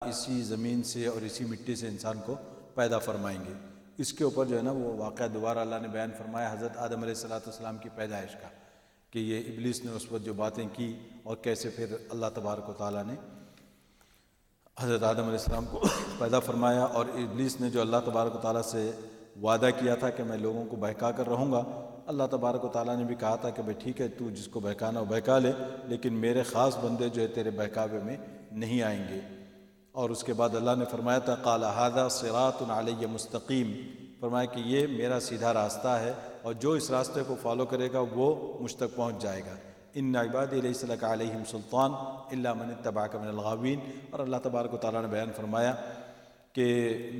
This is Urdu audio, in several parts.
اسی زمین سے اور اسی مٹی سے انسان کو پیدا فرمائیں گے۔ اس کے اوپر جو ہے نا وہ واقعہ دوبارہ اللہ نے بیان فرمایا حضرت آدم علیہ السلام کی پیدائش کا، کہ یہ ابلیس نے اس وقت جو باتیں کی اور کیسے پھر اللہ تبارک و تعالیٰ نے حضرت آدم علیہ السلام کو پیدا فرمایا، اور ابلیس نے جو اللہ تبارک و تعالیٰ سے وعدہ کیا تھا کہ میں لوگوں کو بہکا کر رہوں گا، اللہ تبارک و تعالیٰ نے بھی کہا تھا کہ بھئی ٹھیک ہے تو جس کو بہکانا ہو بہکا لے، لیکن میرے خاص بندے جو ہے تیرے بہکاوے میں نہیں آئیں گے۔ اور اس کے بعد اللہ نے فرمایا تھا قال ھذا صراط علی مستقیم، فرمایا کہ یہ میرا سیدھا راستہ ہے اور جو اس راستے کو فالو کرے گا وہ مجھ تک پہنچ جائے گا۔ ان عبادی لیس لک علیہم سلطان الا من اتبعک من الغاوین، اور اللہ تبارک و تعالیٰ نے بیان فرمایا کہ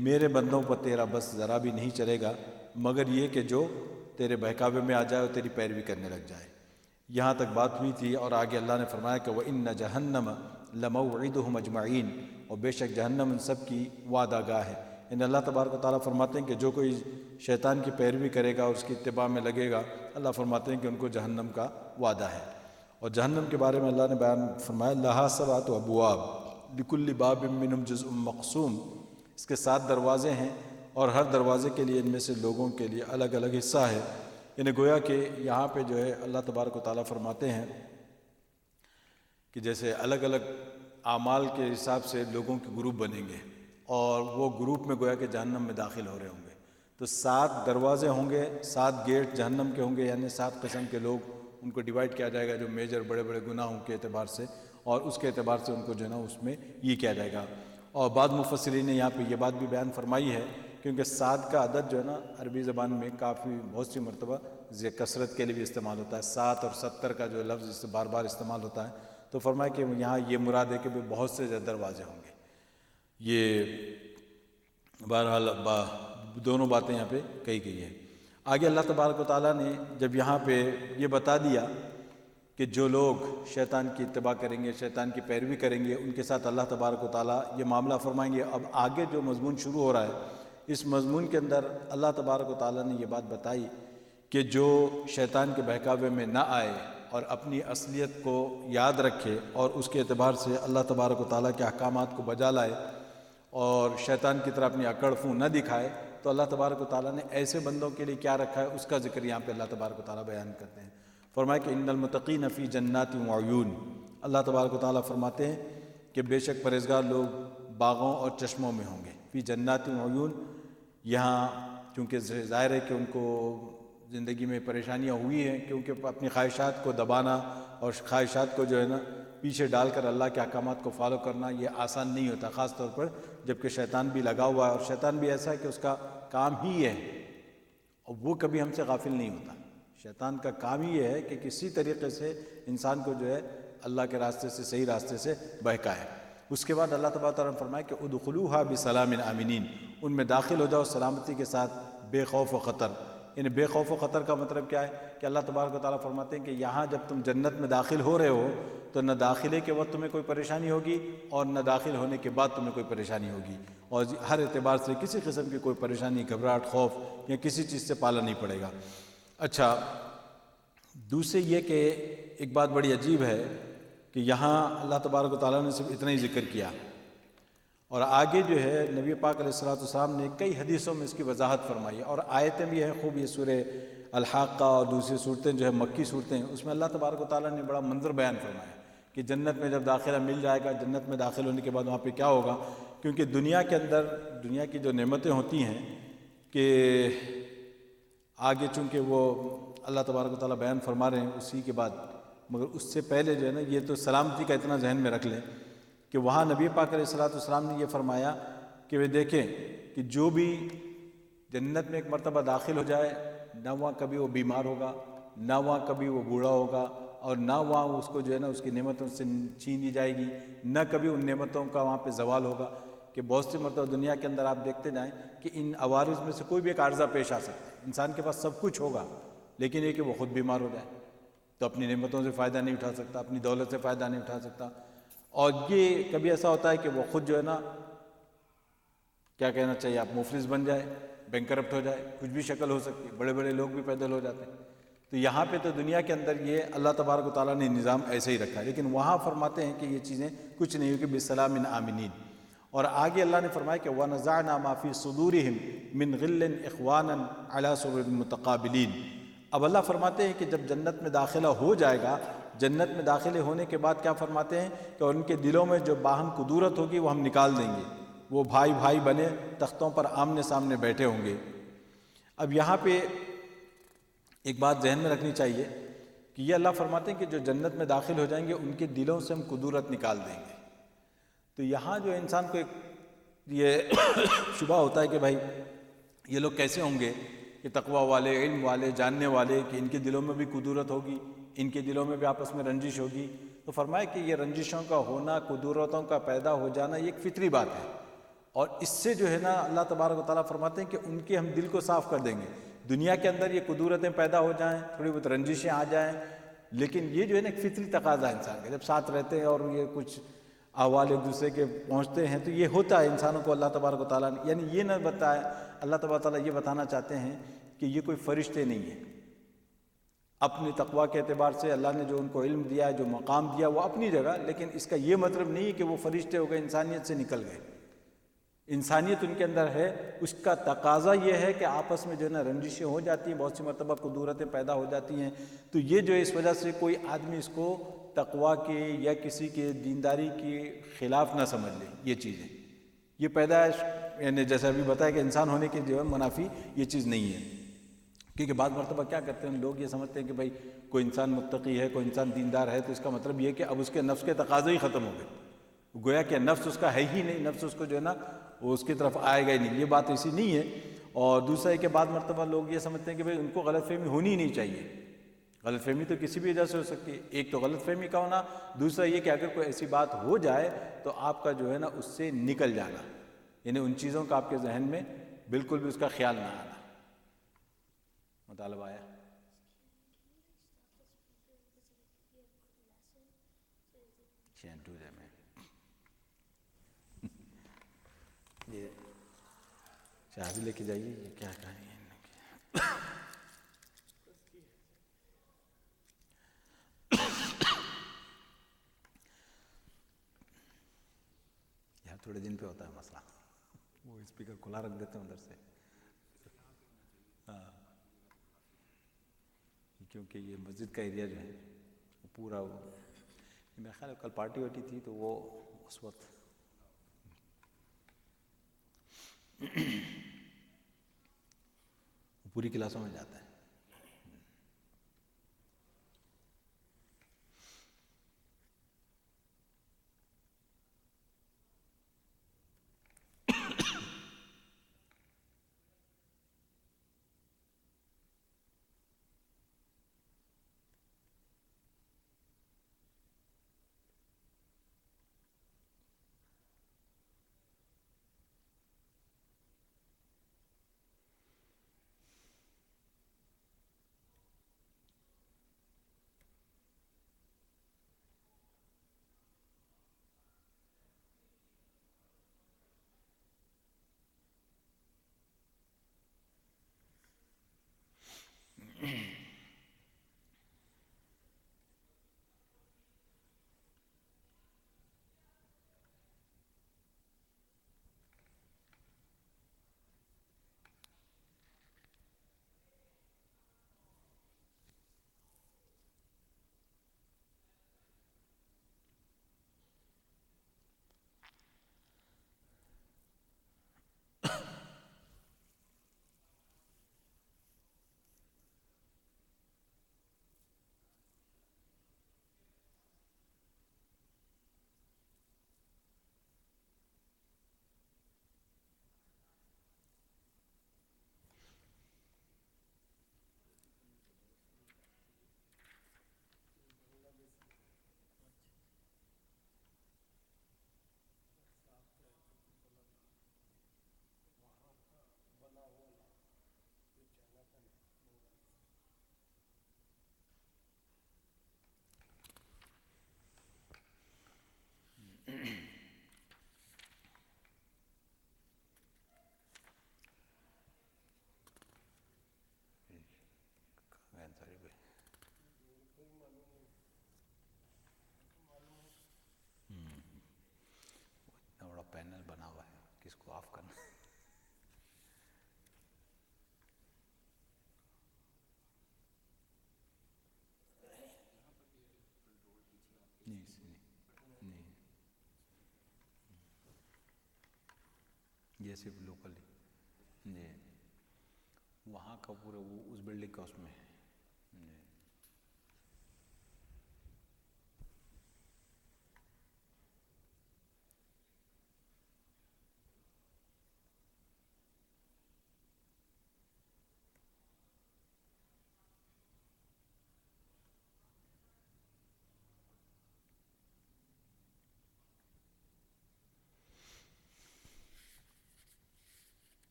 میرے بندوں پر تیرا بس ذرا بھی نہیں چلے گا مگر یہ کہ جو تیرے بہکاوے میں آ جائے اور تیری پیروی کرنے لگ جائے۔ یہاں تک بات ہوئی تھی، اور آگے اللہ نے فرمایا کہ وَإِنَّ جَهَنَّمَ لَمَوْعِدُهُمْ أَجْمَعِينَ، اور بے شک جہنم ان سب کی وعدہ گاہ ہے۔ یعنی اللہ تبارک و تعالیٰ فرماتے ہیں کہ جو کوئی شیطان کی پیروی کرے گا اور اس کی اتباع میں لگے گا، اللہ فرماتے ہیں کہ ان کو جہنم کا وعدہ ہے۔ اور جہنم کے بارے میں اللہ نے بیان فرمایا لہا سبعۃ ابواب لکل باب منہم جزء مقسوم، اس کے 7 دروازے ہیں اور ہر دروازے کے لیے ان میں سے لوگوں کے لیے الگ الگ حصہ ہے۔ یعنی گویا کہ یہاں پہ جو ہے اللہ تبارک و تعالیٰ فرماتے ہیں کہ جیسے الگ الگ اعمال کے حساب سے لوگوں کے گروپ بنیں گے اور وہ گروپ میں گویا کہ جہنم میں داخل ہو رہے ہوں گے، تو 7 دروازے ہوں گے، 7 گیٹ جہنم کے ہوں گے، یعنی 7 قسم کے لوگ ان کو ڈیوائیڈ کیا جائے گا جو میجر بڑے بڑے گناہوں کے اعتبار سے، اور اس کے اعتبار سے ان کو جو ہے نا اس میں یہ کیا جائے گا۔ اور بعض مفسرین نے یہاں پہ یہ بات بھی بیان فرمائی ہے کیونکہ 7 کا عدد جو ہے نا عربی زبان میں کافی بہت سی مرتبہ کثرت کے لیے بھی استعمال ہوتا ہے، 7 اور 70 کا جو لفظ اس سے بار بار استعمال ہوتا ہے، تو فرمایا کہ یہاں یہ مراد ہے کہ بہت سے دروازے ہوں گے۔ یہ بہرحال دونوں باتیں یہاں پہ کہی گئی ہیں۔ آگے اللہ تبارک و تعالیٰ نے جب یہاں پہ یہ بتا دیا کہ جو لوگ شیطان کی اتباع کریں گے، شیطان کی پیروی کریں گے، ان کے ساتھ اللہ تبارک و تعالیٰ یہ معاملہ فرمائیں گے۔ اب آگے جو مضمون شروع ہو رہا ہے اس مضمون کے اندر اللہ تبارک و تعالیٰ نے یہ بات بتائی کہ جو شیطان کے بہکاوے میں نہ آئے اور اپنی اصلیت کو یاد رکھے اور اس کے اعتبار سے اللہ تبارک و تعالیٰ کے احکامات کو بجا لائے اور شیطان کی طرح اپنی اکڑ فون نہ دکھائے، تو اللہ تبارک و تعالیٰ نے ایسے بندوں کے لیے کیا رکھا ہے اس کا ذکر یہاں پہ اللہ تبارک و تعالیٰ بیان کرتے ہیں۔ فرمایا کہ ان المتقین فی جنات وعیون، اللہ تبارک و تعالیٰ فرماتے ہیں کہ بے شک پرہیزگار لوگ باغوں اور چشموں میں ہوں گے۔ فی جنات وعیون، یہاں چونکہ ظاہر ہے کہ ان کو زندگی میں پریشانیاں ہوئی ہیں کیونکہ اپنی خواہشات کو دبانا اور خواہشات کو جو ہے نا پیچھے ڈال کر اللہ کے احکامات کو فالو کرنا یہ آسان نہیں ہوتا، خاص طور پر جب کہ شیطان بھی لگا ہوا ہے، اور شیطان بھی ایسا ہے کہ اس کا کام ہی یہ ہے اور وہ کبھی ہم سے غافل نہیں ہوتا۔ شیطان کا کام ہی یہ ہے کہ کسی طریقے سے انسان کو جو ہے اللہ کے راستے سے، صحیح راستے سے بہکائے۔ اس کے بعد اللہ تبارک و تعالیٰ نے فرمایا کہ ادخلوها بسلام آمنین، ان میں داخل ہو جاؤ سلامتی کے ساتھ، بے خوف و خطر۔ یعنی بے خوف و خطر کا مطلب کیا ہے کہ اللہ تبارک و تعالیٰ فرماتے ہیں کہ یہاں جب تم جنت میں داخل ہو رہے ہو تو نہ داخلے کے وقت تمہیں کوئی پریشانی ہوگی اور نہ داخل ہونے کے بعد تمہیں کوئی پریشانی ہوگی، اور ہر اعتبار سے کسی قسم کی کوئی پریشانی، گھبراہٹ، خوف یا کسی چیز سے پالا نہیں پڑے گا۔ اچھا، دوسرے یہ کہ ایک بات بڑی عجیب ہے کہ یہاں اللہ تبارک و تعالیٰ نے صرف اتنا ہی ذکر کیا، اور آگے جو ہے نبی پاک علیہ السلام نے کئی حدیثوں میں اس کی وضاحت فرمائی ہے، اور آیتیں بھی ہیں خوب۔ یہ سورہ الحاقہ اور دوسری صورتیں جو ہے مکی صورتیں ہیں، اس میں اللہ تبارک و تعالیٰ نے بڑا منظر بیان فرمایا کہ جنت میں جب داخلہ مل جائے گا، جنت میں داخل ہونے کے بعد وہاں پہ کیا ہوگا، کیونکہ دنیا کے اندر دنیا کی جو نعمتیں ہوتی ہیں کہ آگے چونکہ وہ اللہ تبارک و تعالیٰ بیان فرما رہے ہیں اسی کے بعد، مگر اس سے پہلے جو ہے نا یہ تو سلامتی کا اتنا ذہن میں رکھ لیں کہ وہاں نبی پاک علیہ السلام نے یہ فرمایا کہ وہ دیکھیں کہ جو بھی جنت میں ایک مرتبہ داخل ہو جائے، نہ وہاں کبھی وہ بیمار ہوگا، نہ وہاں کبھی وہ بوڑھا ہوگا، اور نہ وہاں اس کو جو ہے نا اس کی نعمتوں سے چھین لی جائے گی، نہ کبھی ان نعمتوں کا وہاں پہ زوال ہوگا۔ کہ بہت سی مرتبہ دنیا کے اندر آپ دیکھتے جائیں کہ ان عوارض میں سے کوئی بھی ایک عارضہ پیش آ سکتا ہے، انسان کے پاس سب کچھ ہوگا لیکن یہ کہ وہ خود بیمار ہو جائے تو اپنی نعمتوں سے فائدہ نہیں اٹھا سکتا، اپنی دولت سے فائدہ نہیں اٹھا سکتا، اور یہ کبھی ایسا ہوتا ہے کہ وہ خود جو ہے نا کیا کہنا چاہیے آپ مفلس بن جائے، بینکرپٹ ہو جائے، کچھ بھی شکل ہو سکتی ہے، بڑے بڑے لوگ بھی پیدل ہو جاتے ہیں۔ تو یہاں پہ تو دنیا کے اندر یہ اللہ تبارک و تعالیٰ نے نظام ایسے ہی رکھا ہے، لیکن وہاں فرماتے ہیں کہ یہ چیزیں کچھ نہیں ہوگی بسلام آمنین۔ اور آگے اللہ نے فرمایا کہ وَنَزَعْنَا مَا فِي صُدُورِهِمْ مِنْ غِلٍّ إِخْوَانًا عَلَى سُرُرٍ مُتَقَابِلِينَ۔ اب اللہ فرماتے ہیں کہ جب جنت میں داخلہ ہو جائے گا، جنت میں داخلے ہونے کے بعد کیا فرماتے ہیں کہ ان کے دلوں میں جو باہم کدورت ہوگی وہ ہم نکال دیں گے، وہ بھائی بھائی بنے تختوں پر آمنے سامنے بیٹھے ہوں گے۔ اب یہاں پہ ایک بات ذہن میں رکھنی چاہیے کہ یہ اللہ فرماتے ہیں کہ جو جنت میں داخل ہو جائیں گے ان کے دلوں سے ہم کدورت نکال دیں گے۔ تو یہاں جو انسان کو ایک یہ شبہ ہوتا ہے کہ بھائی یہ لوگ کیسے ہوں گے کہ تقوی والے، علم والے، جاننے والے، کہ ان کے دلوں میں بھی کدورت ہوگی، ان کے دلوں میں بھی آپس میں رنجش ہوگی۔ تو فرمایا کہ یہ رنجشوں کا ہونا، کدورتوں کا پیدا ہو جانا یہ ایک فطری بات ہے، اور اس سے جو ہے نا اللہ تبارک و تعالیٰ فرماتے ہیں کہ ان کے ہم دل کو صاف کر دیں گے۔ دنیا کے اندر یہ کدورتیں پیدا ہو جائیں، تھوڑی بہت رنجشیں آ جائیں، لیکن یہ جو ہے نا ایک فطری تقاضا ہے انسان کا، جب ساتھ رہتے ہیں اور یہ کچھ احوال ایک دوسرے کے پہنچتے ہیں تو یہ ہوتا ہے انسانوں کو۔ اللہ تبارک و تعالیٰ نے یعنی یہ نہ بتایا، اللہ تبارک و تعالیٰ یہ بتانا چاہتے ہیں کہ یہ کوئی فرشتے نہیں ہیں۔ اپنی تقوی کے اعتبار سے اللہ نے جو ان کو علم دیا ہے، جو مقام دیا، وہ اپنی جگہ، لیکن اس کا یہ مطلب نہیں ہے کہ وہ فرشتے ہو گئے، انسانیت سے نکل گئے۔ انسانیت ان کے اندر ہے، اس کا تقاضا یہ ہے کہ آپس میں جو ہے نا رنجشیں ہو جاتی ہیں، بہت سی مرتبہ کدورتیں پیدا ہو جاتی ہیں، تو یہ جو ہے اس وجہ سے کوئی آدمی اس کو تقوی کے یا کسی کے دینداری کے خلاف نہ سمجھ لے۔ یہ چیزیں یہ پیدائش یعنی جیسے ابھی بتایا کہ انسان ہونے کے جو ہے منافی یہ چیز نہیں ہے، کیونکہ بعض مرتبہ کیا کرتے ہیں لوگ یہ سمجھتے ہیں کہ بھائی کوئی انسان متقی ہے، کوئی انسان دیندار ہے تو اس کا مطلب یہ کہ اب اس کے نفس کے تقاضے ہی ختم ہو گئے، گویا کہ نفس اس کا ہے ہی نہیں، نفس اس کو جو ہے نا وہ اس کی طرف آئے گا ہی نہیں۔ یہ بات ایسی نہیں ہے۔ اور دوسرا ہے کہ بعض مرتبہ لوگ یہ سمجھتے ہیں کہ بھئی ان کو غلط فہمی ہونی ہی نہیں چاہیے۔ غلط فہمی تو کسی بھی وجہ سے ہو سکتی ہے، ایک تو غلط فہمی کا ہونا، دوسرا یہ کہ اگر کوئی ایسی بات ہو جائے تو آپ کا جو ہے نا اس سے نکل جانا، یعنی ان چیزوں کا آپ کے ذہن میں بالکل بھی اس کا خیال نہ آنا۔ مطالبہ آیا؟ یہ چائے بھی لے کے جائیے، یہ کیا کہیں گے یار تھوڑے دن پہ ہوتا ہے مسئلہ، وہ اسپیکر کھلا رکھ دیتے ہیں ادھر سے، ہاں کیونکہ یہ مسجد کا ایریا جو ہے وہ پورا وہ میرا خیال ہے کل پارٹی واٹی تھی تو وہ اس وقت پوری کلاسوں میں جاتا ہے۔ یہ صرف لوکل جی وہاں کا پورا وہ اس بلڈنگ کا اس میں جی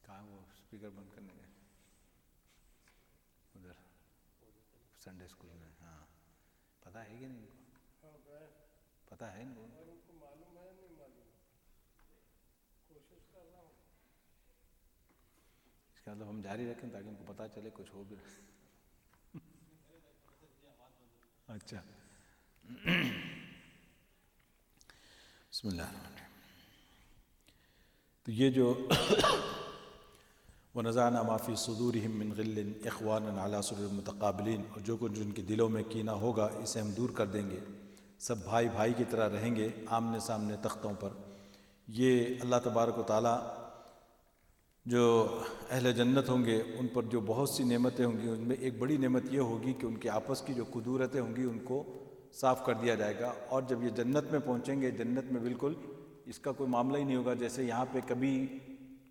کہاں وہ اسپیکر بند کرنے گئے ادھر سنڈے اسکول میں ہاں پتہ ہے کہ نہیں ان کو پتہ ہے ان کو معلوم ہے نہیں معلوم کوشش کر رہا ہوں اس کا مطلب ہم جاری رکھیں تاکہ ان کو پتہ چلے کچھ ہو بھی اچھا بسم اللہ الرحمن الرحیم تو یہ جو وَنَزَعْنَا مَا فِي صُدُورِهِم مِّن غِلٍّ إِخْوَانًا عَلَىٰ سُرُرٍ مُتَقَابِلِينَ اور جو کچھ ان کے دلوں میں کینہ ہوگا اسے ہم دور کر دیں گے سب بھائی بھائی کی طرح رہیں گے آمنے سامنے تختوں پر یہ اللہ تبارک و تعالیٰ جو اہل جنت ہوں گے ان پر جو بہت سی نعمتیں ہوں گی ان میں ایک بڑی نعمت یہ ہوگی کہ ان کے آپس کی جو قدورتیں ہوں گی ان کو صاف کر دیا جائے گا اور جب یہ جنت میں پہنچیں گے جنت میں بالکل اس کا کوئی معاملہ ہی نہیں ہوگا جیسے یہاں پہ کبھی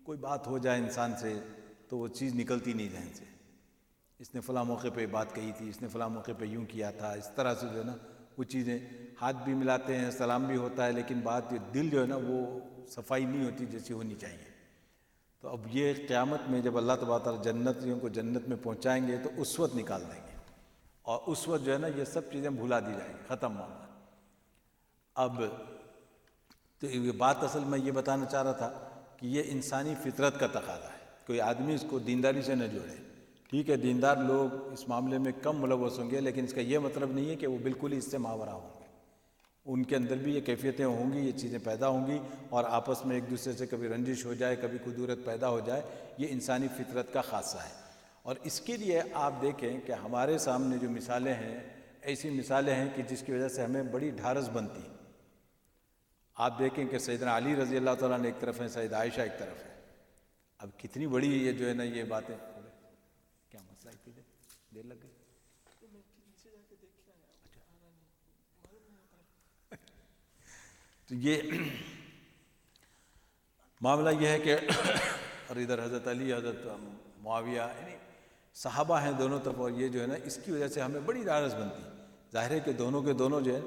کوئی بات ہو جائے انسان سے تو وہ چیز نکلتی نہیں ذہن سے اس نے فلاں موقع پہ بات کہی تھی اس نے فلاں موقع پہ یوں کیا تھا اس طرح سے جو ہے نا وہ چیزیں ہاتھ بھی ملاتے ہیں سلام بھی ہوتا ہے لیکن بات دل جو ہے نا وہ صفائی نہیں ہوتی جیسی ہونی چاہیے تو اب یہ قیامت میں جب اللہ تبارک تعالیٰ جنتیوں کو جنت میں پہنچائیں گے تو اس وقت نکال دیں گے اور اس وقت جو ہے نا یہ سب چیزیں بھلا دی جائیں گی ختم ہونا اب تو یہ بات اصل میں یہ بتانا چاہ رہا تھا کہ یہ انسانی فطرت کا تقاضا ہے کوئی آدمی اس کو دینداری سے نہ جوڑے ٹھیک ہے دیندار لوگ اس معاملے میں کم ملوث ہوں گے لیکن اس کا یہ مطلب نہیں ہے کہ وہ بالکل ہی اس سے ماورا ہوں گے ان کے اندر بھی یہ کیفیتیں ہوں گی یہ چیزیں پیدا ہوں گی اور آپس میں ایک دوسرے سے کبھی رنجش ہو جائے کبھی قدورت پیدا ہو جائے یہ انسانی فطرت کا خاصہ ہے اور اس کے لیے آپ دیکھیں کہ ہمارے سامنے جو مثالیں ہیں ایسی مثالیں ہیں کہ جس کی وجہ سے ہمیں بڑی ڈھارس بنتی آپ دیکھیں کہ سیدنا علی رضی اللہ تعالیٰ نے ایک طرف ہیں سیدہ عائشہ ایک طرف ہے اب کتنی بڑی یہ جو ہے نا یہ باتیں کیا مسئلہ اتنی دیر لگ گئی تو یہ معاملہ یہ ہے کہ اور ادھر حضرت علی حضرت معاویہ یعنی صحابہ ہیں دونوں طرف اور یہ جو ہے نا اس کی وجہ سے ہمیں بڑی ڈھارس بنتی ظاہر ہے کہ دونوں کے دونوں جو ہے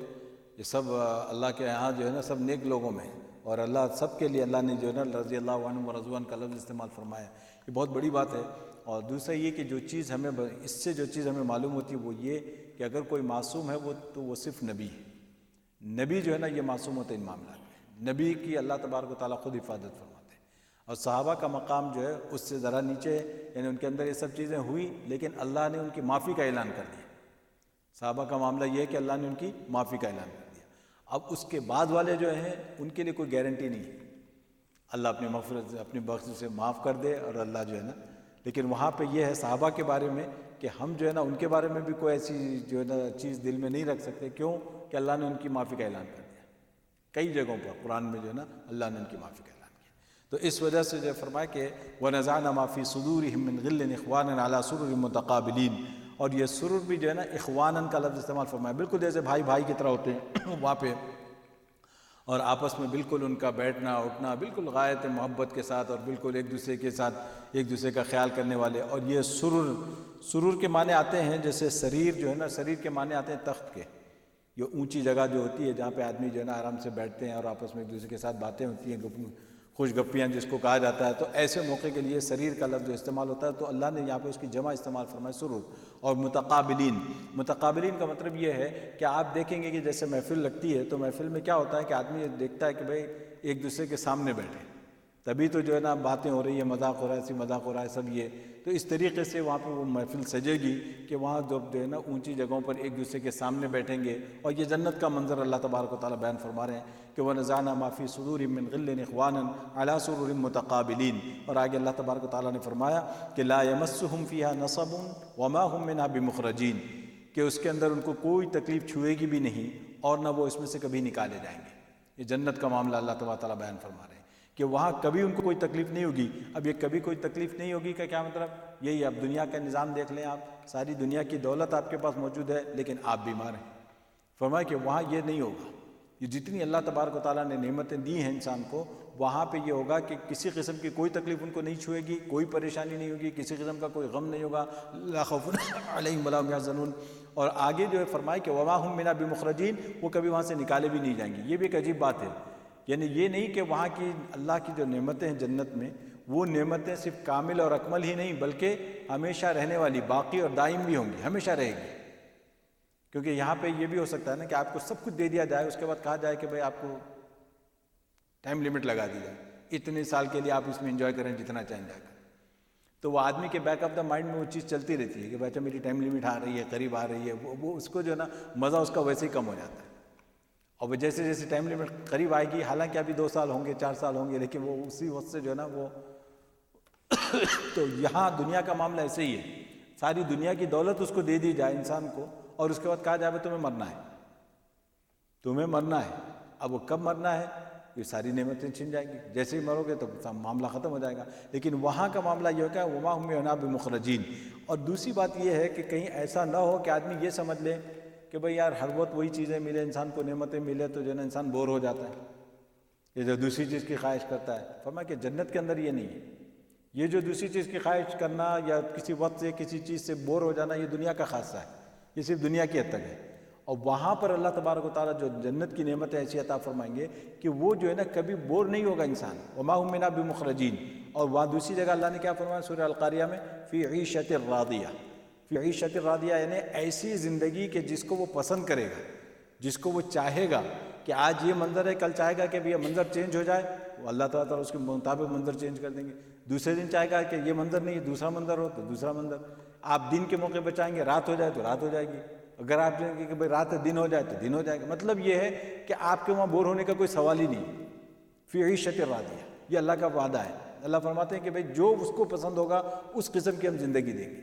یہ سب اللہ کے یہاں جو ہے نا سب نیک لوگوں میں اور اللہ سب کے لیے اللہ نے جو ہے نا رضی اللہ عنہ و رضوان کا لفظ استعمال فرمایا یہ بہت بڑی بات ہے اور دوسرا یہ کہ جو چیز ہمیں اس سے جو چیز ہمیں معلوم ہوتی ہے وہ یہ کہ اگر کوئی معصوم ہے تو وہ صرف نبی ہے نبی جو ہے نا یہ معصوم ہوتے ان معاملات میں نبی کی اللہ تبارک و تعالیٰ خود حفاظت فرماتے ہیں اور صحابہ کا مقام جو ہے اس سے ذرا نیچے یعنی ان کے اندر یہ سب چیزیں ہوئی لیکن اللہ نے ان کی معافی کا اعلان کر دیا صحابہ کا معاملہ یہ ہے کہ اللہ نے ان کی معافی کا اعلان کر دیا اب اس کے بعد والے جو ہیں ان کے لیے کوئی گارنٹی نہیں ہے اللہ اپنی مغفرت سے اپنی بخش سے معاف کر دے اور اللہ جو ہے نا لیکن وہاں پہ یہ ہے صحابہ کے بارے میں کہ ہم جو ہے نا ان کے بارے میں بھی کوئی ایسی جو ہے نا چیز دل میں نہیں رکھ سکتے کیوں کہ اللہ نے ان کی معافی کا اعلان کر دیا کئی جگہوں پر قرآن میں جو ہے نا اللہ نے ان کی معافی کا اعلان کیا تو اس وجہ سے جو فرمایا کہ وَنَزَعْنَا مَا فِي صُدُورِهِم مِّن غِلٍّ إِخْوَانًا عَلَىٰ سُرُرٍ مُتَقَابِلِينَ اور یہ سرور بھی جو ہے نا اخوانن کا لفظ استعمال فرمایا بالکل جیسے بھائی بھائی کی طرح ہوتے ہیں وہاں پہ اور آپس میں بالکل ان کا بیٹھنا اٹھنا بالکل غایت محبت کے ساتھ اور بالکل ایک دوسرے کے ساتھ ایک دوسرے کا خیال کرنے والے اور یہ سرور کے معنی آتے ہیں جیسے سریر جو ہے نا سریر کے معنی آتے ہیں تخت کے یہ اونچی جگہ جو ہوتی ہے جہاں پہ آدمی جو ہے نا آرام سے بیٹھتے ہیں اور آپس میں ایک دوسرے کے ساتھ باتیں ہوتی ہیں خوش گپیاں جس کو کہا جاتا ہے تو ایسے موقع کے لیے سریر کا لفظ جو استعمال ہوتا ہے تو اللہ نے یہاں پہ اس کی جمع استعمال فرمایا سرور اور متقابلین کا مطلب یہ ہے کہ آپ دیکھیں گے کہ جیسے محفل لگتی ہے تو محفل میں کیا ہوتا ہے کہ آدمی دیکھتا ہے کہ بھئی ایک دوسرے کے سامنے بیٹھے تبھی تو جو ہے نا باتیں ہو رہی ہے، مذاق ہو رہا ہے، ایسی مذاق ہو رہا ہے سب یہ. تو اس طریقے سے وہاں پہ وہ محفل سجے گی کہ وہاں جب جو ہے نا اونچی جگہوں پر ایک دوسرے کے سامنے بیٹھیں گے. اور یہ جنت کا منظر اللہ تبارک و تعالیٰ بیان فرما رہے ہیں کہ وَنَزَعْنَا مَا فِي صُدُورِهِم مِّن غِلٍّ إِخْوَانًا عَلَىٰ سُرُرٍ مُّتَقَابِلِينَ. اور آگے اللہ تبارک و تعالیٰ نے فرمایا کہ لَا يَمَسُّهُمْ فِيهَا نَصَبٌ وَمَا هُم مِّنْهَا بِمُخْرَجِينَ، کہ اس کے اندر ان کو کوئی تکلیف چھوئے گی بھی نہیں اور نہ وہ اس میں سے کبھی نکالے جائیں گے. یہ جنت کا معاملہ اللہ تبارک و تعالیٰ بیان فرما رہے ہیں کہ وہاں کبھی ان کو کوئی تکلیف نہیں ہوگی. اب یہ کبھی کوئی تکلیف نہیں ہوگی کا کیا مطلب؟ یہی اب دنیا کا نظام دیکھ لیں آپ، ساری دنیا کی دولت آپ کے پاس موجود ہے لیکن آپ بیمار ہیں. فرمایا کہ وہاں یہ نہیں ہوگا. یہ جتنی اللہ تبارک و تعالیٰ نے نعمتیں دی ہیں انسان کو، وہاں پہ یہ ہوگا کہ کسی قسم کی کوئی تکلیف ان کو نہیں چھوئے گی، کوئی پریشانی نہیں ہوگی، کسی قسم کا کوئی غم نہیں ہوگا. لا خوف علیہم ولا هم یحزنون. اور آگے جو ہے فرمایا کہ وما هم منها بمخرجین، وہ کبھی وہاں سے نکالے بھی نہیں جائیں گے. یہ بھی ایک عجیب بات ہے. یعنی یہ نہیں کہ وہاں کی اللہ کی جو نعمتیں ہیں جنت میں، وہ نعمتیں صرف کامل اور اکمل ہی نہیں بلکہ ہمیشہ رہنے والی، باقی اور دائم بھی ہوں گی، ہمیشہ رہے گی. کیونکہ یہاں پہ یہ بھی ہو سکتا ہے نا کہ آپ کو سب کچھ دے دیا جائے، اس کے بعد کہا جائے کہ بھائی آپ کو ٹائم لیمٹ لگا دی جائے، اتنے سال کے لیے آپ اس میں انجوائے کریں جتنا چاہیں جا کر. تو وہ آدمی کے بیک آف دا مائنڈ میں وہ چیز چلتی رہتی ہے کہ بچہ میری ٹائم لیمٹ آ رہی ہے، قریب آ رہی ہے. وہ اس کو جو ہے نا مزہ اس کا ویسے ہی کم ہو جاتا ہے. اور جیسے جیسے ٹائم لیمٹ قریب آئے گی، حالانکہ ابھی 2 سال ہوں گے، 4 سال ہوں گے، لیکن وہ اسی وقت سے جو ہے نا وہ تو یہاں دنیا کا معاملہ ایسے ہی ہے. ساری دنیا کی دولت اس کو دے دی جائے انسان کو اور اس کے بعد کہا جائے تمہیں مرنا ہے، تمہیں مرنا ہے. اب وہ کب مرنا ہے؟ یہ ساری نعمتیں چھن جائیں گی، جیسے ہی مرو گے تو معاملہ ختم ہو جائے گا. لیکن وہاں کا معاملہ یہ ہوگا وما هم منها بمخرجین. اور دوسری بات یہ ہے کہ کہیں ایسا نہ ہو کہ آدمی یہ سمجھ لے کہ بھئی یار ہر وقت وہی چیزیں ملے، انسان کو نعمتیں ملے تو جو ہے نا انسان بور ہو جاتا ہے، یہ جو دوسری چیز کی خواہش کرتا ہے. فرمایا کہ جنت کے اندر یہ نہیں ہے. یہ جو دوسری چیز کی خواہش کرنا یا کسی وقت سے کسی چیز سے بور ہو جانا، یہ دنیا کا خاصہ ہے، یہ صرف دنیا کی حد تک ہے. اور وہاں پر اللہ تبارک و تعالیٰ جو جنت کی نعمتیں ایسی عطا فرمائیں گے کہ وہ جو ہے نا کبھی بور نہیں ہوگا انسان. وما هم منها بمخرجین. اور وہاں دوسری جگہ اللہ نے کیا فرمایا سورہ القاریہ میں؟ فی عیشۃ راضیہ. فی عیشۃ راضیہ یعنی ایسی زندگی کہ جس کو وہ پسند کرے گا، جس کو وہ چاہے گا کہ آج یہ منظر ہے، کل چاہے گا کہ یہ منظر چینج ہو جائے، وہ اللہ تعالیٰ اس کے مطابق منظر چینج کر دیں گے. دوسرے دن چاہے گا کہ یہ منظر نہیں، دوسرا منظر ہو تو دوسرا منظر. آپ دن کے موقع پہ چاہیں گے رات ہو جائے تو رات ہو جائے گی، اگر آپ چاہیں گے کہ بھائی رات دن ہو جائے تو دن ہو جائے گا. مطلب یہ ہے کہ آپ کے وہاں بور ہونے کا کوئی سوال ہی نہیں. فی عیشۃ راضیہ، یہ اللہ کا وعدہ ہے. اللہ فرماتے ہیں کہ بھائی جو اس کو پسند ہوگا اس قسم کی ہم زندگی دیں گے.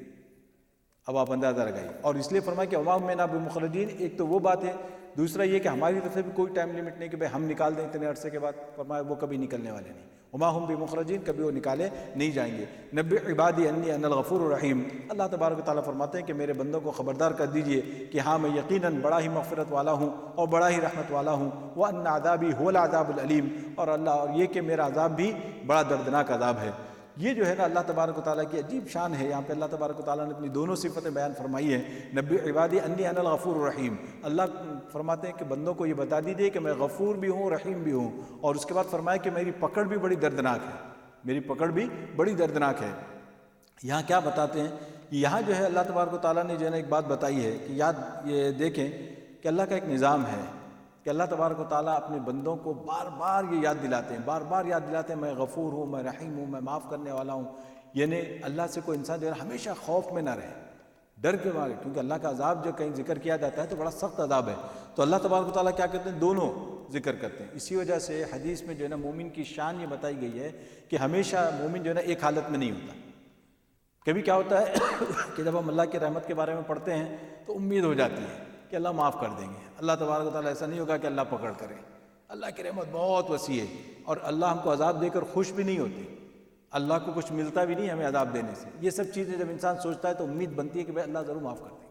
اب آپ اندازہ لگائیے. اور اس لیے فرمایا کہ وما هم منها بمخرجین. ایک تو وہ بات ہے، دوسرا یہ کہ ہماری طرف سے بھی کوئی ٹائم لیمٹ نہیں کہ بھائی ہم نکال دیں اتنے عرصے کے بعد. فرمایا وہ کبھی نکلنے والے نہیں. وما هم بمخرجین، کبھی وہ نکالے نہیں جائیں گے. نبئ عبادی انی انا الغفور الرحیم. اللہ تبارک و تعالیٰ فرماتے ہیں کہ میرے بندوں کو خبردار کر دیجئے کہ ہاں میں یقیناً بڑا ہی مغفرت والا ہوں اور بڑا ہی رحمت والا ہوں. وان عذابی هو العذاب العلیم. اور اللہ، اور یہ کہ میرا عذاب بھی بڑا دردناک عذاب ہے. یہ جو ہے نا اللہ تبارک و تعالیٰ کی عجیب شان ہے. یہاں پہ اللہ تبارک و تعالیٰ نے اپنی دونوں صفتیں بیان فرمائی ہیں. نبی عبادی انی انا الغفور الرحیم. اللہ فرماتے ہیں کہ بندوں کو یہ بتا دیجیے کہ میں غفور بھی ہوں، رحیم بھی ہوں. اور اس کے بعد فرمایا کہ میری پکڑ بھی بڑی دردناک ہے، میری پکڑ بھی بڑی دردناک ہے. یہاں کیا بتاتے ہیں؟ یہاں جو ہے اللہ تبارک و تعالیٰ نے جو ہے نا ایک بات بتائی ہے کہ یاد یہ دیکھیں کہ اللہ کا ایک نظام ہے کہ اللہ تبارک و تعالیٰ اپنے بندوں کو بار بار یہ یاد دلاتے ہیں، بار بار یاد دلاتے ہیں میں غفور ہوں، میں رحیم ہوں، میں معاف کرنے والا ہوں. یعنی اللہ سے کوئی انسان جو ہے ہمیشہ خوف میں نہ رہے، ڈر کے مارے. کیونکہ اللہ کا عذاب جو کہیں ذکر کیا جاتا ہے تو بڑا سخت عذاب ہے. تو اللہ تبارک و تعالیٰ کیا کرتے ہیں؟ دونوں ذکر کرتے ہیں. اسی وجہ سے حدیث میں جو ہے نا مومن کی شان یہ بتائی گئی ہے کہ ہمیشہ مومن جو ہے نا ایک حالت میں نہیں ہوتا. کبھی کیا ہوتا ہے کہ جب ہم اللہ کی رحمت کے بارے میں پڑھتے ہیں تو امید ہو جاتی ہے کہ اللہ معاف کر دیں گے. اللہ تبارک و تعالیٰ ایسا نہیں ہوگا کہ اللہ پکڑ کرے. اللہ کی رحمت بہت وسیع ہے اور اللہ ہم کو عذاب دے کر خوش بھی نہیں ہوتی. اللہ کو کچھ ملتا بھی نہیں ہمیں عذاب دینے سے. یہ سب چیزیں جب انسان سوچتا ہے تو امید بنتی ہے کہ بھائی اللہ ضرور معاف کر دیں گے.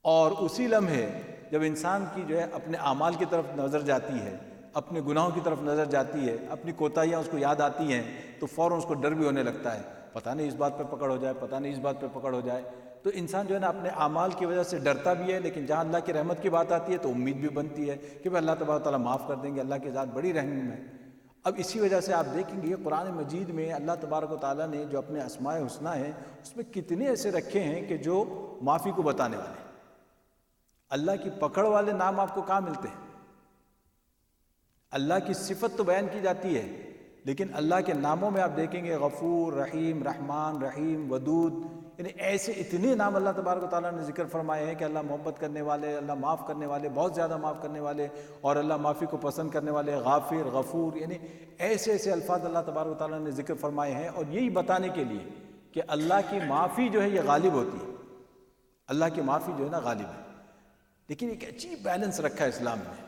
اور اسی لمحے جب انسان کی جو ہے اپنے اعمال کی طرف نظر جاتی ہے، اپنے گناہوں کی طرف نظر جاتی ہے، اپنی کوتاہیاں اس کو یاد آتی ہیں تو فوراً اس کو ڈر بھی ہونے لگتا ہے. پتہ نہیں اس بات پہ پکڑ ہو جائے، پتہ نہیں اس بات پہ پکڑ ہو جائے. تو انسان جو ہے نا اپنے اعمال کی وجہ سے ڈرتا بھی ہے، لیکن جہاں اللہ کی رحمت کی بات آتی ہے تو امید بھی بنتی ہے کہ بھائی اللہ تبارک و تعالیٰ معاف کر دیں گے، اللہ کی ذات بڑی رحیم ہے. اب اسی وجہ سے آپ دیکھیں گے قرآن مجید میں اللہ تبارک و تعالیٰ نے جو اپنے اسماء حسنیٰ ہیں اس میں کتنے ایسے رکھے ہیں کہ جو معافی کو بتانے والے ہیں. اللہ کی پکڑ والے نام آپ کو کہاں ملتے ہیں؟ اللہ کی صفت تو بیان کی جاتی ہے لیکن اللہ کے ناموں میں آپ دیکھیں گے غفور، رحیم، رحمان، رحیم، ودود، یعنی ایسے اتنے نام اللہ تبارک و تعالیٰ نے ذکر فرمائے ہیں کہ اللہ محبت کرنے والے، اللہ معاف کرنے والے، بہت زیادہ معاف کرنے والے، اور اللہ معافی کو پسند کرنے والے، غافر، غفور، یعنی ایسے ایسے الفاظ اللہ تبارک و تعالیٰ نے ذکر فرمائے ہیں، اور یہی بتانے کے لیے کہ اللہ کی معافی جو ہے یہ غالب ہوتی ہے، اللہ کی معافی جو ہے نا غالب ہے۔ لیکن ایک عجیب بیلنس رکھا ہے اسلام نے،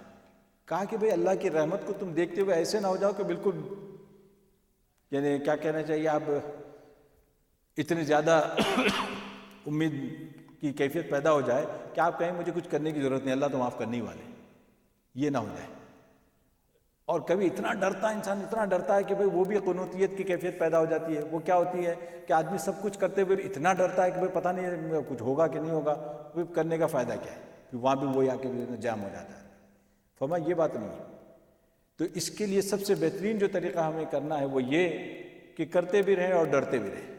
کہا کہ بھئی اللہ کی رحمت کو تم دیکھتے ہوئے ایسے نہ ہو جاؤ کہ بالکل، یعنی کیا کہنا چاہیے، آپ اتنی زیادہ امید کی کیفیت پیدا ہو جائے کہ آپ کہیں مجھے کچھ کرنے کی ضرورت نہیں، اللہ تو معاف کرنے ہی والے، یہ نہ ہو جائے۔ اور کبھی اتنا ڈرتا ہے انسان، اتنا ڈرتا ہے کہ بھئی وہ بھی قنوطیت کی کیفیت پیدا ہو جاتی ہے۔ وہ کیا ہوتی ہے کہ آدمی سب کچھ کرتے ہوئے بھی اتنا ڈرتا ہے کہ بھئی پتہ نہیں کچھ ہوگا کہ نہیں ہوگا، پھر کرنے کا فائدہ کیا ہے، پھر وہاں بھی وہی آ کے جام ہو جاتا ہے۔ فرمایا یہ بات نہیں ہے۔ تو اس کے لیے سب سے بہترین جو طریقہ ہمیں کرنا ہے وہ یہ کہ کرتے بھی رہیں اور ڈرتے بھی رہیں،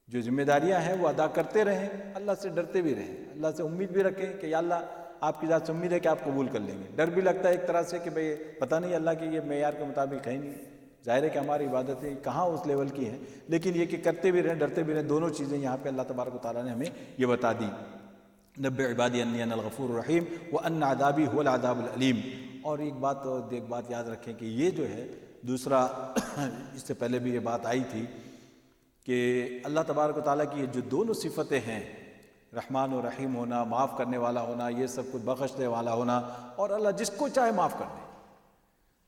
جو ذمہ داریاں ہیں وہ ادا کرتے رہیں، اللہ سے ڈرتے بھی رہیں، اللہ سے امید بھی رکھیں کہ یا اللہ آپ کی ذات سے امید ہے کہ آپ قبول کر لیں گے۔ ڈر بھی لگتا ہے ایک طرح سے کہ بھئی پتہ نہیں اللہ کے یہ معیار کے مطابق ہے نہیں، ظاہر ہے کہ ہماری عبادتیں کہاں اس لیول کی ہیں، لیکن یہ کہ کرتے بھی رہیں ڈرتے بھی رہیں، دونوں چیزیں یہاں پہ اللہ تبارک و تعالیٰ نے ہمیں یہ بتا دی۔ نبئ عبادی انی انا الغفور الرحیم وان عذابی هو العذاب العلیم۔ اور ایک بات یاد رکھیں کہ یہ جو ہے دوسرا اس سے پہلے بھی یہ بات آئی تھی کہ اللہ تبارک و تعالیٰ کی یہ جو دونوں صفتیں ہیں، رحمان و رحیم ہونا، معاف کرنے والا ہونا، یہ سب کچھ بخشنے والا ہونا، اور اللہ جس کو چاہے معاف کر دے،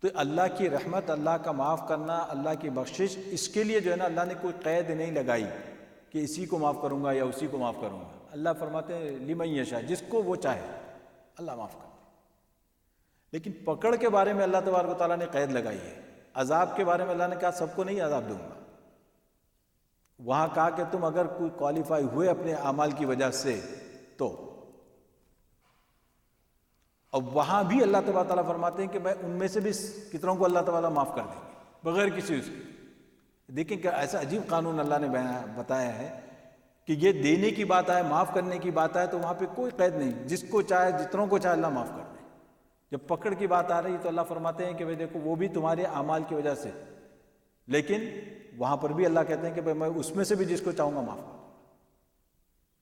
تو اللہ کی رحمت، اللہ کا معاف کرنا، اللہ کی بخشش، اس کے لیے جو ہے نا اللہ نے کوئی قید نہیں لگائی کہ اسی کو معاف کروں گا یا اسی کو معاف کروں گا۔ اللہ فرماتے ہیں لمن یشاء، جس کو وہ چاہے اللہ معاف کر دے۔ لیکن پکڑ کے بارے میں اللہ تبارک و تعالیٰ نے قید لگائی ہے۔ عذاب کے بارے میں اللہ نے کہا سب کو نہیں عذاب دوں گا، وہاں کہا کہ تم اگر کوئی کوالیفائی ہوئے اپنے اعمال کی وجہ سے تو، اور وہاں بھی اللہ تبارک و تعالیٰ فرماتے ہیں کہ میں ان میں سے بھی کتنوں کو اللہ تعالیٰ معاف کر دیں گے بغیر کسی اس کے۔ دیکھیں کہ ایسا عجیب قانون اللہ نے بتایا ہے کہ یہ دینے کی بات آئے، معاف کرنے کی بات آئے تو وہاں پہ کوئی قید نہیں، جس کو چاہے جتنوں کو چاہے اللہ معاف کر دے۔ جب پکڑ کی بات آ رہی ہے تو اللہ فرماتے ہیں کہ بھئی دیکھو وہ بھی تمہارے اعمال کی وجہ سے، لیکن وہاں پر بھی اللہ کہتے ہیں کہ بھئی میں اس میں سے بھی جس کو چاہوں گا معاف کر دوں۔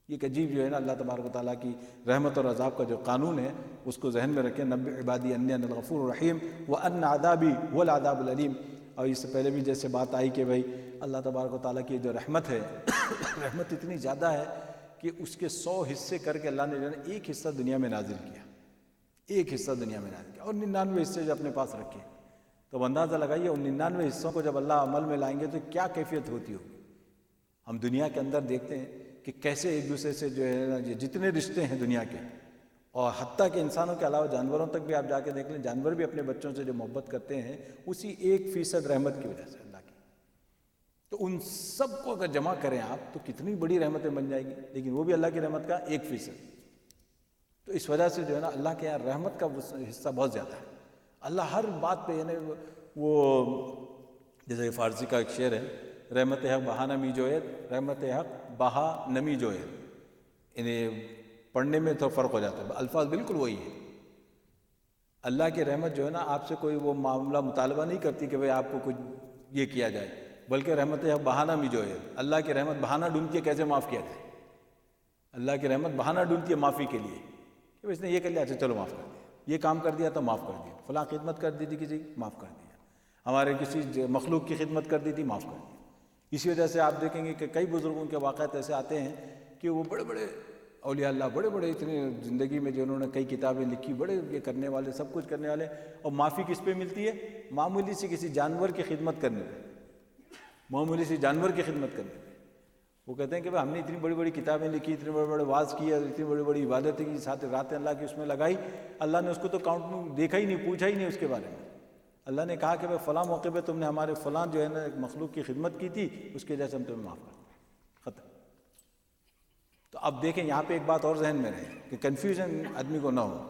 یہ ایک عجیب جو ہے نا اللہ تبارک و تعالیٰ کی رحمت اور عذاب کا جو قانون ہے اس کو ذہن میں رکھیں۔ نبئ عبادی انی انا الغفور الرحیم وان عذابی هو العذاب العلیم۔ اور اس سے پہلے بھی جیسے بات آئی کہ بھئی اللہ تبارک و تعالیٰ کی جو رحمت ہے رحمت اتنی زیادہ ہے کہ اس کے 100 حصے کر کے اللہ نے جو ہے نا ایک حصہ دنیا میں نازل کیا، ایک حصہ دنیا میں نازل کیا، اور 99 حصے جو اپنے پاس رکھے۔ تو اب اندازہ لگائیے ان 99 حصوں کو جب اللہ عمل میں لائیں گے تو کیا کیفیت ہوتی ہوگی۔ ہم دنیا کے اندر دیکھتے ہیں کہ کیسے ایک دوسرے سے جو ہے نا جتنے رشتے ہیں دنیا کے، اور حتیٰ کہ انسانوں کے علاوہ جانوروں تک بھی آپ جا کے دیکھ لیں، جانور بھی اپنے بچوں سے جو محبت کرتے ہیں اسی 1% رحمت کی وجہ سے اللہ کی۔ تو ان سب کو اگر جمع کریں آپ تو کتنی بڑی رحمتیں بن جائیں گی، لیکن وہ بھی اللہ کی رحمت کا 1%۔ تو اس وجہ سے جو ہے نا اللہ کے یہاں رحمت کا حصہ بہت زیادہ ہے۔ اللہ ہر بات پہ، یعنی وہ جیسے فارسی کا ایک شعر ہے، رحمت حق بہا نمی جوید، رحمت حق بہا نمی جوید، یعنی پڑھنے میں تو فرق ہو جاتا ہے، الفاظ بالکل وہی ہے۔ اللہ کی رحمت جو ہے نا آپ سے کوئی وہ معاملہ مطالبہ نہیں کرتی کہ بھئی آپ کو کچھ یہ کیا جائے، بلکہ رحمت حق بہانہ می جوید، اللہ کی رحمت بہانہ ڈھونڈتی ہے کیسے معاف کیا جائے۔ اللہ کی رحمت بہانہ ڈھونڈتی ہے معافی کے لیے کہ اس نے یہ کر لیا، اچھا چلو معاف کر دیا، یہ کام کر دیا تو معاف کر دیا، فلاں خدمت کر دی تھی کسی معاف کر دیا، ہمارے کسی مخلوق کی خدمت کر دی تھی معاف کر دیا۔ اسی وجہ سے آپ دیکھیں گے کہ کئی بزرگوں کے واقعات ایسے آتے ہیں کہ وہ بڑے بڑے اولیاء اللہ، بڑے بڑے اتنے زندگی میں جو انہوں نے کئی کتابیں لکھی، بڑے یہ کرنے والے، سب کچھ کرنے والے، اور معافی کس پہ ملتی ہے؟ معمولی سی کسی جانور کی خدمت کرنے پہ، معمولی سی جانور کی خدمت کرنے پہ۔ وہ کہتے ہیں کہ ہم نے اتنی بڑی بڑی کتابیں لکھی، اتنے بڑے بڑے واز کیے، اتنی بڑی بڑی عبادتیں کی، ساتھ راتیں اللہ کی اس میں لگائی، اللہ نے اس کو تو کاؤنٹ میں دیکھا ہی نہیں، پوچھا ہی نہیں اس کے بارے میں۔ اللہ نے کہا کہ فلاں موقع پہ تم نے ہمارے فلاں جو ہے نا ایک مخلوق کی خدمت کی تھی، اس کی وجہ سے ہم تمہیں معاف کر دیں، ختم۔ تو اب دیکھیں یہاں پہ ایک بات اور ذہن میں رہے کہ کنفیوژن آدمی کو نہ ہو،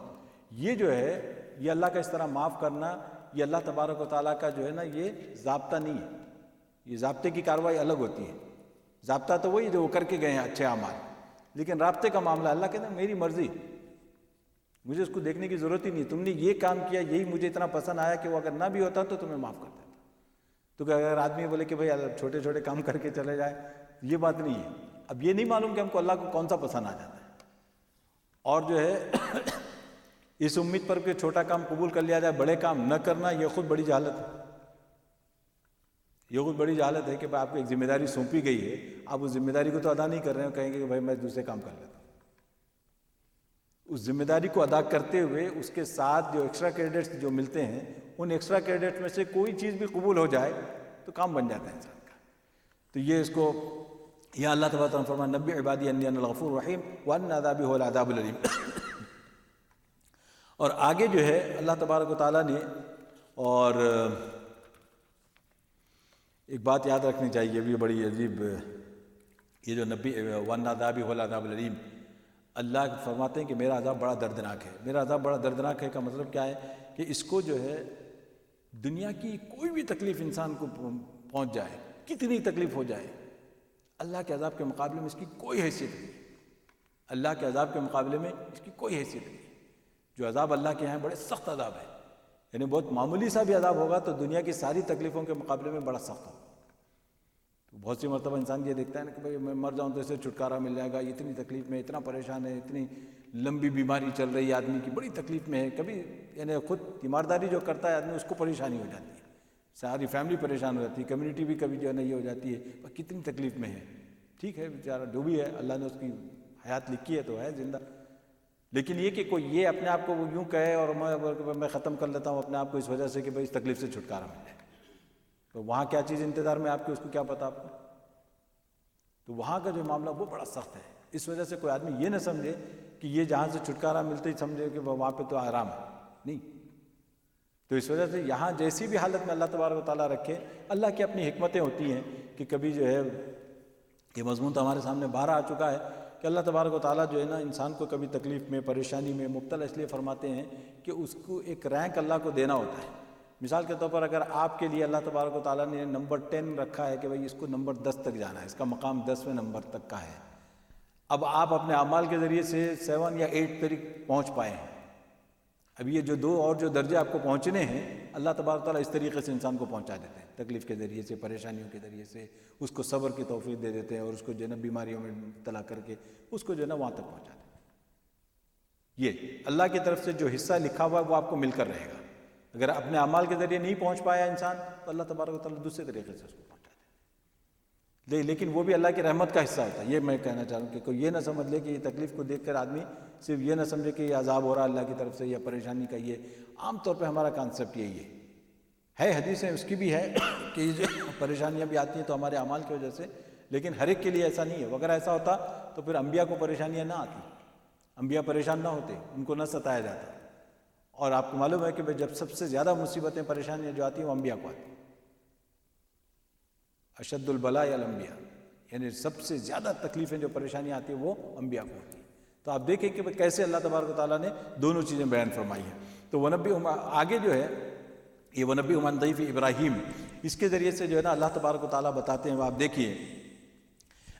یہ جو ہے یہ اللہ کا اس طرح معاف کرنا، یہ اللہ تبارک و تعالیٰ کا جو ہے نا یہ ضابطہ نہیں ہے، یہ ضابطے کی کارروائی الگ ہوتی ہے۔ ضابطہ تو وہی جو وہ کر کے گئے ہیں اچھے اعمال، لیکن رابطے کا معاملہ اللہ کہتا ہے میری مرضی، مجھے اس کو دیکھنے کی ضرورت ہی نہیں، تم نے یہ کام کیا، یہی مجھے اتنا پسند آیا کہ وہ اگر نہ بھی ہوتا تو تمہیں معاف کر دیتا۔ تو کہ اگر آدمی بولے کہ بھائی چھوٹے چھوٹے کام کر کے چلے جائے، یہ بات نہیں ہے۔ اب یہ نہیں معلوم کہ ہم کو اللہ کو کون سا پسند آ جاتا ہے، اور جو ہے اس امید پر کہ چھوٹا کام قبول کر لیا جائے، بڑے کام نہ کرنا، یہ خود بڑی جہالت ہے۔ یہ خود بڑی جہالت ہے کہ آپ کو ایک ذمہ داری سونپی گئی ہے، آپ اس ذمہ داری کو تو ادا نہیں کر رہے ہو، کہیں گے کہ بھائی میں دوسرے کام کر لیتا ہوں۔ اس ذمہ داری کو ادا کرتے ہوئے اس کے ساتھ جو ایکسٹرا کریڈٹس جو ملتے ہیں، ان ایکسٹرا کریڈٹس میں سے کوئی چیز بھی قبول ہو جائے تو کام بن جاتا ہے انسان کا۔ تو یہ اس کو یا اللہ تبارک و تعالیٰ فرمایا نبی عبادی انی انا الغفور الرحیم وان عذابی هو العذاب الالیم۔ اور آگے جو ہے اللہ تبارک و تعالیٰ نے، اور ایک بات یاد رکھنی چاہیے، بھی بڑی عجیب، یہ جو نبی وان عذابی هو العذاب الالیم، اللہ فرماتے ہیں کہ میرا عذاب بڑا دردناک ہے۔ میرا عذاب بڑا دردناک ہے کا مطلب کیا ہے کہ اس کو جو ہے دنیا کی کوئی بھی تکلیف انسان کو پہنچ جائے، کتنی تکلیف ہو جائے، اللہ کے عذاب کے مقابلے میں اس کی کوئی حیثیت نہیں۔ اللہ کے عذاب کے مقابلے میں اس کی کوئی حیثیت نہیں۔ جو عذاب اللہ کے یہاں بڑے سخت عذاب ہے، یعنی بہت معمولی سا بھی عذاب ہوگا تو دنیا کی ساری تکلیفوں کے مقابلے میں بڑا سخت ہوگا۔ تو بہت سی مرتبہ انسان یہ دیکھتا ہے نا کہ بھائی میں مر جاؤں تو اس سے چھٹکارا مل جائے گا، اتنی تکلیف میں، اتنا پریشان ہے، اتنی لمبی بیماری چل رہی ہے آدمی کی، بڑی تکلیف میں ہے، کبھی یعنی خود تیمارداری جو کرتا ہے آدمی اس کو پریشانی ہو جاتی ہے، ساری فیملی پریشان ہو جاتی ہے، کمیونٹی بھی کبھی جو ہے نا یہ ہو جاتی ہے، کتنی تکلیف میں ہے۔ ٹھیک ہے بیچارہ جو بھی ہے، اللہ نے اس کی حیات لکھی ہے تو ہے زندہ، لیکن یہ کہ کوئی یہ اپنے آپ کو وہ یوں کہے اور میں ختم کر لیتا ہوں اپنے آپ کو اس وجہ سے کہ بھائی اس تکلیف سے چھٹکارا مل جائے، تو وہاں کیا چیز انتظار میں آپ کی، اس کو کیا پتا آپ کو۔ تو وہاں کا جو معاملہ وہ بڑا سخت ہے، اس وجہ سے کوئی آدمی یہ نہ سمجھے کہ یہ جہاں سے چھٹکارا ملتے ہی سمجھے کہ وہاں پہ تو آرام ہے، نہیں۔ تو اس وجہ سے یہاں جیسی بھی حالت میں اللہ تبارک و تعالیٰ رکھے، اللہ کی اپنی حکمتیں ہوتی ہیں کہ کبھی جو ہے یہ مضمون تو ہمارے سامنے باہر آ چکا ہے کہ اللہ تبارک و تعالیٰ جو ہے نا انسان کو کبھی تکلیف میں، پریشانی میں مبتلا اس لیے فرماتے ہیں کہ اس کو ایک رینک اللہ کو دینا ہوتا ہے۔ مثال کے طور پر اگر آپ کے لیے اللہ تبارک و تعالیٰ نے نمبر 10 رکھا ہے کہ بھئی اس کو نمبر 10 تک جانا ہے، اس کا مقام 10ویں نمبر تک کا ہے، اب آپ اپنے اعمال کے ذریعے سے 7 یا 8 تک پہنچ پائے ہیں، اب یہ جو 2 اور جو درجے آپ کو پہنچنے ہیں، اللہ تبارک و تعالیٰ اس طریقے سے انسان کو پہنچا دیتے ہیں، تکلیف کے ذریعے سے، پریشانیوں کے ذریعے سے، اس کو صبر کی توفیق دے دیتے ہیں اور اس کو جو ہے نا بیماریوں میں مبتلا کر کے اس کو جو ہے نا وہاں تک پہنچا دیتے ہیں۔ یہ اللہ کی طرف سے جو حصہ لکھا ہوا ہے وہ آپ کو مل کر رہے گا۔ اگر اپنے اعمال کے ذریعے نہیں پہنچ پایا انسان تو اللہ تبارک و تعالیٰ دوسرے طریقے سے اس کو پہنچا دیتے ہیں، لیکن وہ بھی اللہ کی رحمت کا حصہ ہوتا ہے۔ یہ میں کہنا چاہ رہا ہوں کہ کوئی یہ نہ سمجھ لے کہ یہ تکلیف کو دیکھ کر آدمی صرف یہ نہ سمجھے کہ یہ عذاب ہو رہا ہے اللہ کی طرف سے یا پریشانی کا، یہ عام طور پہ ہمارا کانسیپٹ یہی ہے حدیثیں اس کی بھی ہے کہ یہ جو پریشانیاں بھی آتی ہیں تو ہمارے اعمال کی وجہ سے، لیکن ہر ایک کے لیے ایسا نہیں ہے۔ اگر ایسا ہوتا تو پھر انبیاء کو پریشانیاں نہ آتی، انبیاء پریشان نہ ہوتے، ان کو نہ ستایا جاتا۔ اور آپ کو معلوم ہے کہ جب سب سے زیادہ مصیبتیں، پریشانیاں جو آتی ہیں وہ انبیاء کو آتی ہیں، اشد البلاء الانبیاء، یعنی سب سے زیادہ تکلیفیں جو پریشانیاں آتی ہیں وہ انبیاء کو ہوتی ہیں۔ تو آپ دیکھیں کہ کیسے اللہ تبارک و تعالیٰ نے دونوں چیزیں بیان فرمائی ہیں۔ تو ونبئہم آگے جو ہے یہ ونبئہم عن ضیف ابراہیم، اس کے ذریعے سے جو ہے نا اللہ تبارک و تعالیٰ بتاتے ہیں، آپ دیکھیے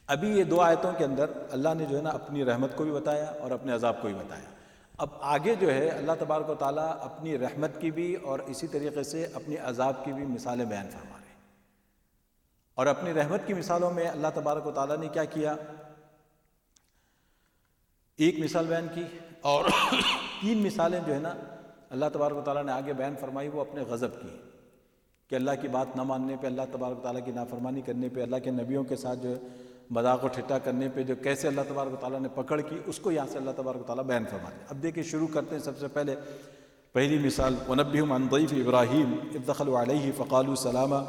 ابھی یہ 2 آیتوں کے اندر اللہ نے جو ہے نا اپنی رحمت کو بھی بتایا اور اپنے عذاب کو بھی بتایا۔ اب آگے جو ہے اللہ تبارک و تعالیٰ اپنی رحمت کی بھی اور اسی طریقے سے اپنی عذاب کی بھی مثالیں بیان فرما رہے ہیں۔ اور اپنی رحمت کی مثالوں میں اللہ تبارک و تعالیٰ نے کیا کیا، ایک مثال بیان کی اور 3 مثالیں جو ہے نا اللہ تبارک و تعالیٰ نے آگے بیان فرمائی وہ اپنے غضب کی، کہ اللہ کی بات نہ ماننے پہ، اللہ تبارک و تعالیٰ کی نافرمانی کرنے پہ، اللہ کے نبیوں کے ساتھ جو مذاق و ٹھٹا کرنے پہ جو کیسے اللہ تبارک و تعالیٰ نے پکڑ کی، اس کو یہاں سے اللہ تبارک و تعالیٰ بیان فرماتے ہیں۔ اب دیکھیں شروع کرتے ہیں سب سے پہلے پہلی مثال، وَنَبِّهُمْ عَنْ ضَيْفِ إِبْرَاهِيمَ إِذْ دَخَلُوا عَلَيْهِ فَقَالُوا سَلَامًا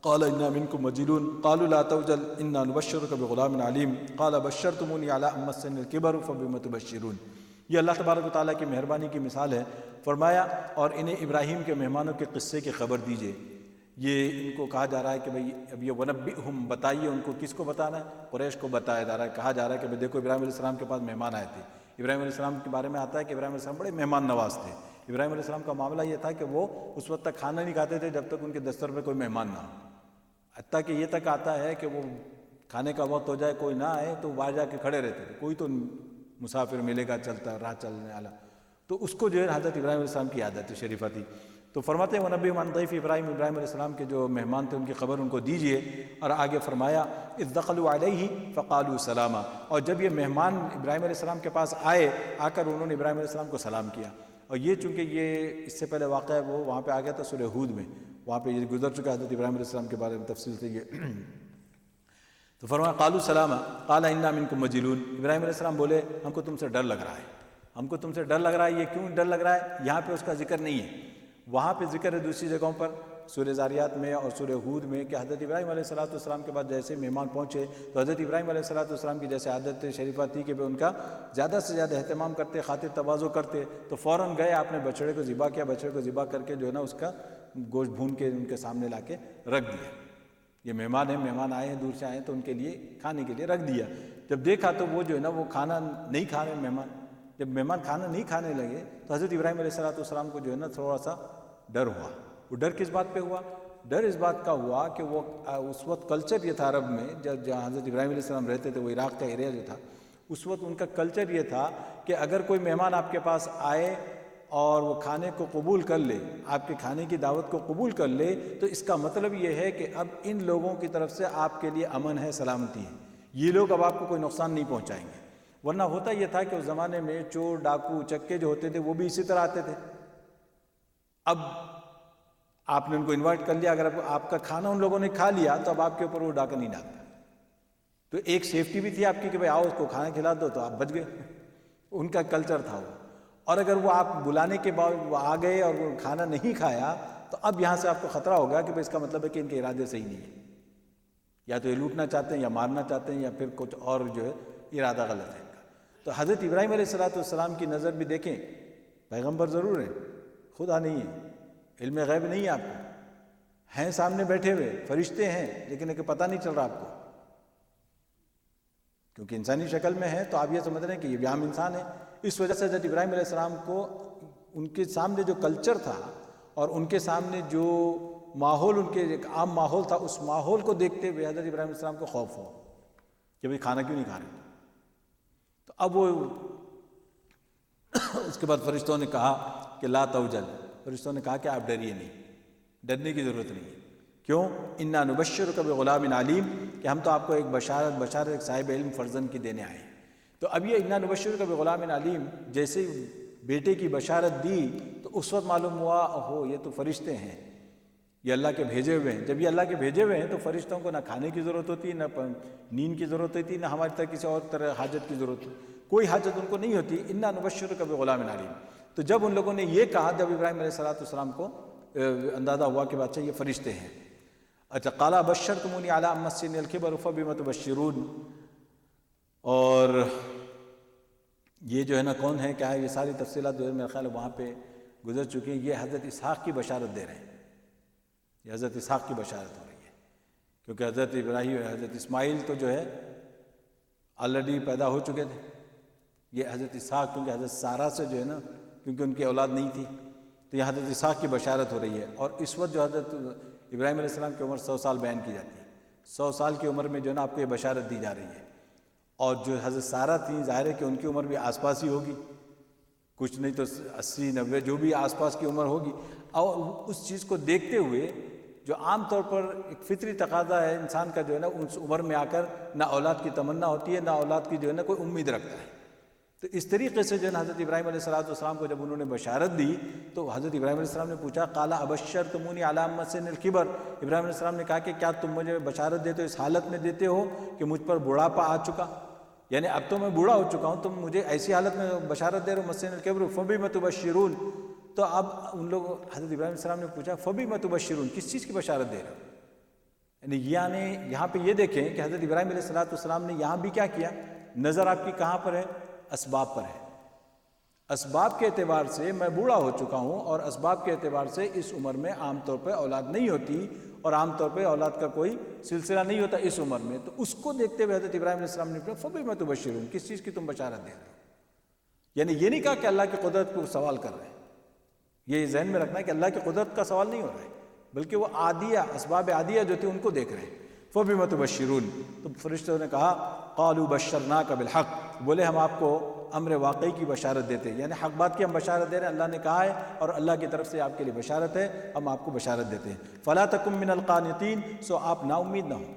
قَالَ إِنَّا مِنْكُمْ وَجِلُونَ قَالُوا لَا تَوْجَلْ إِنَّا نُبَشِّرُكَ بِغُلَامٍ عَلِيمٍ قَالَ بَشَّرْتُمُونِي عَلَىٰ أَن مَّسَّنِيَ الْكِبَرُ فَبِمَ تُبَشِّرُونَ۔ یہ اللہ تبارک و تعالیٰ کی مہربانی کی مثال ہے۔ فرمایا اور انہیں ابراہیم کے مہمانوں کے قصے کی خبر دیجیے۔ یہ ان کو کہا جا رہا ہے کہ بھئی اب یہ ونبئہم بتائیے ان کو، کس کو بتانا ہے؟ قریش کو بتایا جا رہا ہے، کہا جا رہا ہے کہ بھئی دیکھو ابراہیم علیہ السلام کے پاس مہمان آئے تھے۔ ابراہیم علیہ السلام کے بارے میں آتا ہے کہ ابراہیم علیہ السلام بڑے مہمان نواز تھے۔ ابراہیم علیہ السلام کا معاملہ یہ تھا کہ وہ اس وقت تک کھانا نہیں کھاتے تھے جب تک ان کے دستر پہ کوئی مہمان نہ ہو، حتیٰ کہ یہ تک آتا ہے کہ وہ کھانے کا وقت ہو جائے کوئی نہ آئے تو باہر جا کے کھڑے رہتے تھے، کوئی تو مسافر ملے گا چلتا راہ چلنے والا، تو اس کو جو ہے حضرت ابراہیم علیہ السلام کی عادت شریفہ تھی۔ تو فرماتے ہیں ونبی من ضیف ابراہیم، ابراہیم علیہ السلام کے جو مہمان تھے ان کی خبر ان کو دیجیے، اور آگے فرمایا اذ دخلوا علیہ فقالوا سلاما، اور جب یہ مہمان ابراہیم علیہ السلام کے پاس آئے، آ کر انہوں نے ابراہیم علیہ السلام کو سلام کیا. اور یہ چونکہ یہ اس سے پہلے واقعہ ہے وہ وہاں پہ آ گیا تھا سورہ ہود میں، وہاں پہ یہ گزر چکا حضرت ابراہیم علیہ السلام کے بارے میں تفصیل سے یہ. تو فرمایا قالوا سلاما قال انا منکم وجلون، ابراہیم علیہ السلام بولے ہم کو تم سے ڈر لگ رہا ہے، ہم کو تم سے ڈر لگ رہا ہے. یہ کیوں ڈر لگ رہا ہے؟ یہاں پہ اس کا ذکر نہیں ہے، وہاں پہ ذکر ہے دوسری جگہوں پر سورہ زاریات میں اور سورہ ہود میں کہ حضرت ابراہیم علیہ السلام کے بعد جیسے مہمان پہنچے تو حضرت ابراہیم علیہ السلام کی جیسے عادت شریفہ تھی کہ وہ ان کا زیادہ سے زیادہ اہتمام کرتے، خاطر تواضع کرتے، تو فوراً گئے آپ نے بچڑے کو ذبح کیا، بچڑے کو ذبح کر کے جو ہے نا اس کا گوشت بھون کے ان کے سامنے لا کے رکھ دیا. یہ مہمان ہیں، مہمان آئے ہیں دور سے آئے ہیں تو ان کے لیے کھانے کے لیے رکھ دیا. جب دیکھا تو وہ جو ہے نا وہ کھانا نہیں کھا رہے مہمان، جب مہمان کھانا نہیں کھانے لگے تو حضرت ابراہیم علیہ السلام کو جو ہے نا تھوڑا سا ڈر ہوا. وہ ڈر کس بات پہ ہوا؟ ڈر اس بات کا ہوا کہ وہ اس وقت کلچر یہ تھا عرب میں، جہاں حضرت ابراہیم علیہ السلام رہتے تھے وہ عراق کا ایریا جو تھا، اس وقت ان کا کلچر یہ تھا کہ اگر کوئی مہمان آپ کے پاس آئے اور وہ کھانے کو قبول کر لے، آپ کے کھانے کی دعوت کو قبول کر لے، تو اس کا مطلب یہ ہے کہ اب ان لوگوں کی طرف سے آپ کے لیے امن ہے، سلامتی ہے، یہ لوگ اب آپ کو کوئی نقصان نہیں پہنچائیں گے. ورنہ ہوتا یہ تھا کہ اس زمانے میں چور ڈاکو چکے جو ہوتے تھے وہ بھی اسی طرح آتے تھے. اب آپ نے ان کو انوائٹ کر لیا، اگر آپ کا کھانا ان لوگوں نے کھا لیا تو اب آپ کے اوپر وہ ڈاکہ نہیں ڈالتے. تو ایک سیفٹی بھی تھی آپ کی کہ بھائی آؤ اس کو کھانا کھلا دو، تو آپ بچ گئے. ان کا کلچر تھا وہ. اور اگر وہ آپ بلانے کے بعد وہ آ گئے اور وہ کھانا نہیں کھایا تو اب یہاں سے آپ کو خطرہ ہوگا کہ بھائی اس کا مطلب ہے کہ ان کے ارادے صحیح نہیں ہے، یا تو یہ لوٹنا چاہتے ہیں یا مارنا چاہتے ہیں یا پھر کچھ اور جو ہے ارادہ غلط ہے ان کا. تو حضرت ابراہیم علیہ السلام کی نظر بھی دیکھیں، پیغمبر ضرور ہیں، خدا نہیں ہے، علم غیب نہیں ہے آپ کو، ہیں سامنے بیٹھے ہوئے فرشتے ہیں لیکن ایک پتہ نہیں چل رہا آپ کو، کیونکہ انسانی شکل میں ہے تو آپ یہ سمجھ رہے ہیں کہ یہ بھی عام انسان ہے. اس وجہ سے حضرت ابراہیم علیہ السلام کو ان کے سامنے جو کلچر تھا اور ان کے سامنے جو ماحول، ان کے ایک عام ماحول تھا، اس ماحول کو دیکھتے ہوئے حضرت ابراہیم علیہ السلام کو خوف ہو کہ بھئی کھانا کیوں نہیں کھا رہے. تو اب وہ اس کے بعد فرشتوں نے کہا کہ لا توجل، فرشتوں نے کہا کہ آپ ڈریے نہیں، ڈرنے کی ضرورت نہیں ہے. کیوں؟ انا نبشرک بغلام علیم، کہ ہم تو آپ کو ایک بشارت ایک صاحب علم فرزند کی دینے آئے ہیں. تو اب یہ انا نبشرک بغلام علیم جیسے بیٹے کی بشارت دی تو اس وقت معلوم ہوا اوہو یہ تو فرشتے ہیں، یہ اللہ کے بھیجے ہوئے ہیں. جب یہ اللہ کے بھیجے ہوئے ہیں تو فرشتوں کو نہ کھانے کی ضرورت ہوتی، نہ نیند کی ضرورت ہوتی، نہ ہماری طرح کسی اور طرح حاجت کی ضرورت ہوتی، کوئی حاجت ان کو نہیں ہوتی. انا نبشرک بغلام علیم. تو جب ان لوگوں نے یہ کہا، جب ابراہیم علیہ السلام کو اندازہ ہوا کہ بادشاہ یہ فرشتے ہیں. اچھا، قال بشرتمونی علی ان مسنی الکبر فبم تبشرون. اور یہ جو ہے نا کون ہے کیا ہے، یہ ساری تفصیلات جو ہے میرا خیال ہے وہاں پہ گزر چکی ہیں. یہ حضرت اسحاق کی بشارت دے رہے ہیں، یہ حضرت اسحاق کی بشارت ہو رہی ہے، کیونکہ حضرت ابراہیم حضرت اسماعیل تو جو ہے آلریڈی پیدا ہو چکے تھے. یہ حضرت اسحاق کیونکہ حضرت سارہ سے جو ہے نا کیونکہ ان کی اولاد نہیں تھی تو یہ حضرت اسحاق کی بشارت ہو رہی ہے. اور اس وقت جو حضرت ابراہیم علیہ السلام کی عمر 100 سال بیان کی جاتی ہے، 100 سال کی عمر میں جو ہے نا آپ کو یہ بشارت دی جا رہی ہے. اور جو حضرت سارہ تھیں ظاہر ہے کہ ان کی عمر بھی آس پاس ہی ہوگی، کچھ نہیں تو 80 90 جو بھی آس پاس کی عمر ہوگی. اور اس چیز کو دیکھتے ہوئے جو عام طور پر ایک فطری تقاضا ہے انسان کا جو ہے نا اس عمر میں آ کر نہ اولاد کی تمنا ہوتی ہے، نہ اولاد کی جو ہے نا کوئی امید رکھتا ہے. تو اس طریقے سے جو ہے نا حضرت ابراہیم علیہ السلام کو جب انہوں نے بشارت دی تو حضرت ابراہیم علیہ السلام نے پوچھا قال ابشرتمونی علی ان مسنی الکبر. ابراہیم علیہ السلام نے کہا کہ کیا تم مجھے بشارت دیتے ہو اس حالت میں دیتے ہو کہ مجھ پر بڑھاپا آ چکا، یعنی اب تو میں بوڑھا ہو چکا ہوں، تم مجھے ایسی حالت میں بشارت دے رہے ہو مسنی الکبر فبم تبشرون. تو اب ان لوگ حضرت ابراہیم علیہ السلام نے پوچھا فبم تبشرون، کس چیز کی بشارت دے رہے ہو؟ یعنی یہاں پہ یہ دیکھیں کہ حضرت ابراہیم علیہ السلام نے یہاں بھی کیا کیا، نظر آپ کی کہاں پر ہے؟ اسباب پر ہے. اسباب کے اعتبار سے میں بوڑھا ہو چکا ہوں اور اسباب کے اعتبار سے اس عمر میں عام طور پہ اولاد نہیں ہوتی اور عام طور پہ اولاد کا کوئی سلسلہ نہیں ہوتا اس عمر میں. تو اس کو دیکھتے ہوئے حضرت ابراہیم علیہ السلام نے کہا فبم تبشرون، کس چیز کی تم بشارت دے رہے ہو؟ یعنی یہ نہیں کہا کہ اللہ کی قدرت کو سوال کر رہے ہیں، یہ ذہن میں رکھنا ہے کہ اللہ کی قدرت کا سوال نہیں ہو رہا ہے، بلکہ وہ عادیہ اسباب عادیہ جو تھی ان کو دیکھ رہے ہیں. فبم تبشرون. تو فرشتوں نے کہا قالوا بشرناک بالحق، بولے ہم آپ کو امر واقعی کی بشارت دیتے ہیں، یعنی حق بات کی ہم بشارت دے رہے ہیں، اللہ نے کہا ہے اور اللہ کی طرف سے آپ کے لیے بشارت ہے، ہم آپ کو بشارت دیتے ہیں۔ فلا تکن من القانتین، سو آپ نا امید نہ ہوں،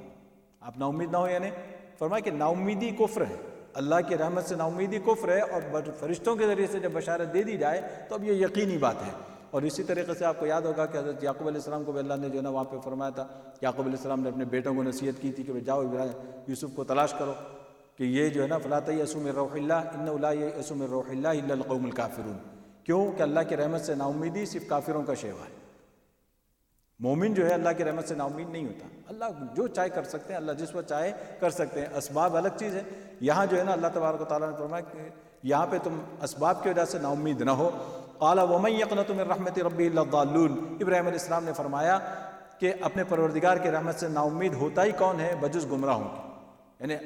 آپ نا امید نہ ہو، یعنی فرمایا کہ نا امیدی کفر ہے، اللہ کی رحمت سے نا امیدی کفر ہے، اور فرشتوں کے ذریعے سے جب بشارت دے دی جائے تو اب یہ یقینی بات ہے۔ اور اسی طریقے سے آپ کو یاد ہوگا کہ حضرت یعقوب علیہ السلام کو بھی اللہ نے جو ہے نا وہاں پہ فرمایا تھا، یعقوب علیہ السلام نے اپنے بیٹوں کو نصیحت کی تھی کہ جاؤ یوسف کو تلاش کرو کہ یہ جو ہے نا فلا تیأسوا من روح اللہ انہ لا ییأس من روح اللہ الا القوم الکافرون، کیوں کہ اللہ کی رحمت سے نا امیدی صرف کافروں کا شیوا ہے، مومن جو ہے اللہ کی رحمت سے نا امید نہیں ہوتا۔ اللہ جو چاہے کر سکتے ہیں، اللہ جس وقت چاہے کر سکتے ہیں، اسباب الگ چیز ہے۔ یہاں جو ہے نا اللہ تبارک و تعالیٰ نے فرمایا کہ یہاں پہ تم اسباب کی وجہ سے نا امید نہ ہو۔ قال ومن یقنط من رحمت ربہ الا الضالون، ابراہیم علیہ السلام نے فرمایا کہ اپنے پروردگار کی رحمت سے نا امید ہوتا ہی کون ہے؟ بجز گمراہوں کے، یعنی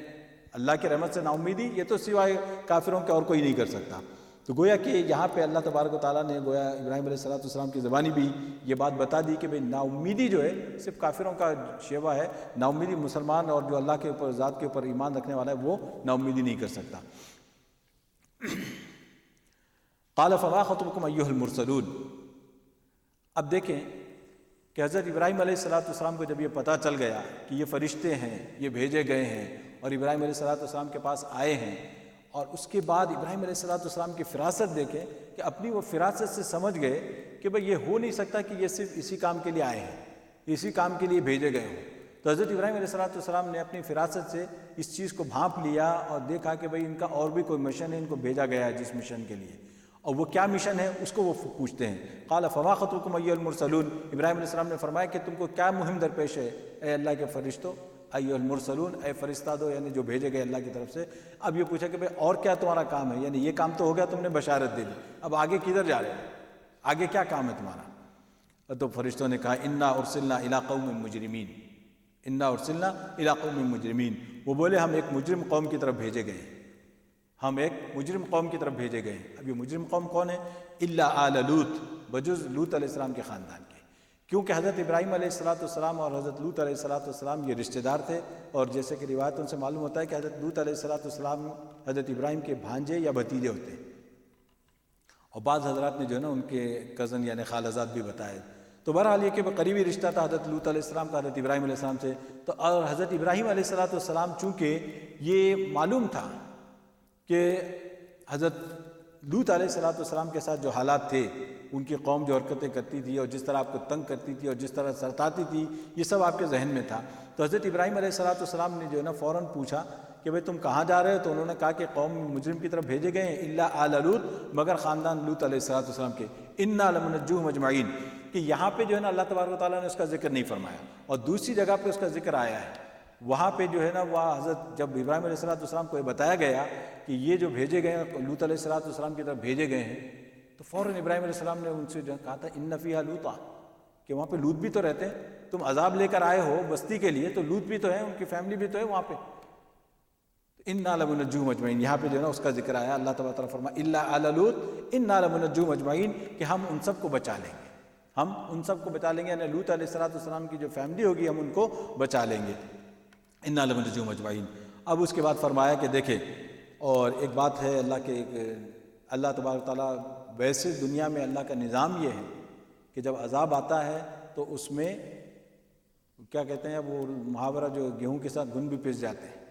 اللہ کی رحمت سے نا امیدی یہ تو سوائے کافروں کے اور کوئی نہیں کر سکتا۔ تو گویا کہ یہاں پہ اللہ تبارک و تعالیٰ نے گویا ابراہیم علیہ السلام کی زبانی بھی یہ بات بتا دی کہ بھئی نا امیدی جو ہے صرف کافروں کا شیوا ہے، نا امیدی مسلمان اور جو اللہ کے اوپر ذات کے اوپر ایمان رکھنے والا ہے وہ نا امیدی نہیں کر سکتا۔ قال فما خطبكم ایھا المرسلون، اب دیکھیں کہ حضرت ابراہیم علیہ السلام کو جب یہ پتہ چل گیا کہ یہ فرشتے ہیں، یہ بھیجے گئے ہیں اور ابراہیم علیہ السلام کے پاس آئے ہیں، اور اس کے بعد ابراہیم علیہ السلام کی فراست دیکھیں کہ اپنی وہ فراست سے سمجھ گئے کہ بھئی یہ ہو نہیں سکتا کہ یہ صرف اسی کام کے لیے آئے ہیں، اسی کام کے لیے بھیجے گئے ہوں۔ تو حضرت ابراہیم علیہ السلام نے اپنی فراست سے اس چیز کو بھانپ لیا اور دیکھا کہ بھئی ان کا اور بھی کوئی مشن ہے، ان کو بھیجا گیا ہے جس مشن کے لیے، اور وہ کیا مشن ہے اس کو وہ پوچھتے ہیں۔ قال فما خطبكم ایھا المرسلون، ابراہیم علیہ السلام نے فرمایا کہ تم کو کیا مہم درپیش ہے اے اللہ کے فرشتوں، ایھا المرسلون، اے فرشتہ دو، یعنی جو بھیجے گئے اللہ کی طرف سے۔ اب یہ پوچھا کہ بھئی اور کیا تمہارا کام ہے، یعنی یہ کام تو ہو گیا، تم نے بشارت دے دی، اب آگے کدھر جا رہے ہو، آگے کیا کام ہے تمہارا؟ تو فرشتوں نے کہا انا ارسلنا الی قوم مجرمین، انا ارسلنا الی قوم مجرمین، وہ بولے ہم ایک مجرم قوم کی طرف بھیجے گئے ہیں، ہم ایک مجرم قوم کی طرف بھیجے گئے ہیں۔ اب یہ مجرم قوم کون ہے؟ الا آل لوط، بجز لوط علیہ السلام کے خاندان کے، کیونکہ حضرت ابراہیم علیہ السلام اور حضرت لوط علیہ السلام یہ رشتہ دار تھے، اور جیسے کہ روایت ان سے معلوم ہوتا ہے کہ حضرت لوط علیہ السلام حضرت ابراہیم کے بھانجے یا بھتیجے ہوتے ہیں، اور بعض حضرات نے جو ہے نا ان کے کزن یعنی خالزاد بھی بتائے۔ تو بہرحال یہ کہ قریبی رشتہ تھا حضرت لوط علیہ السلام کا حضرت ابراہیم علیہ السلام سے، تو اور حضرت ابراہیم علیہ السلام چونکہ یہ معلوم تھا کہ حضرت لوط علیہ السلام کے ساتھ جو حالات تھے، ان کی قوم جو حرکتیں کرتی تھی اور جس طرح آپ کو تنگ کرتی تھی اور جس طرح ستاتی تھی، یہ سب آپ کے ذہن میں تھا۔ تو حضرت ابراہیم علیہ السلام نے جو ہے نا فوراً پوچھا کہ بھئی تم کہاں جا رہے ہو؟ تو انہوں نے کہا کہ قوم مجرم کی طرف بھیجے گئے ہیں، الا آل لوط، مگر خاندان لوط علیہ السلام کے، انا لمنجوہم اجمعین، کہ یہاں پہ جو ہے نا اللہ تبارک و تعالیٰ نے اس کا ذکر نہیں فرمایا، اور دوسری جگہ پہ اس کا ذکر آیا ہے۔ وہاں پہ جو ہے نا وہ حضرت جب ابراہیم علیہ السلام کو یہ بتایا گیا کہ یہ جو بھیجے گئے ہیں لوط علیہ السلام کی طرف بھیجے گئے ہیں، تو فوراً ابراہیم علیہ السلام نے ان سے جو کہا تھا ان فیہا لوطا، کہ وہاں پہ لوط بھی تو رہتے ہیں، تم عذاب لے کر آئے ہو بستی کے لیے، تو لوط بھی تو ہے، ان کی فیملی بھی تو ہے وہاں پہ، انا لمنجوہم اجمعین، یہاں پہ جو ہے نا اس کا ذکر آیا۔ اللہ تبارک و تعالیٰ فرمایا الا آل لوط انا لمنجوہم اجمعین، کہ ہم ان سب کو بچا لیں گے، ہم ان سب کو بچا لیں گے، یعنی لوط علیہ السلام کی جو فیملی ہوگی ہم ان کو بچا لیں گے، انا لمنجوہم اجمعین۔ اب اس کے بعد فرمایا کہ دیکھیں، اور ایک بات ہے اللہ تبارک و تعالیٰ، ویسے دنیا میں اللہ کا نظام یہ ہے کہ جب عذاب آتا ہے تو اس میں کیا کہتے ہیں وہ محاورہ جو گیہوں کے ساتھ گھن بھی پس جاتے ہیں،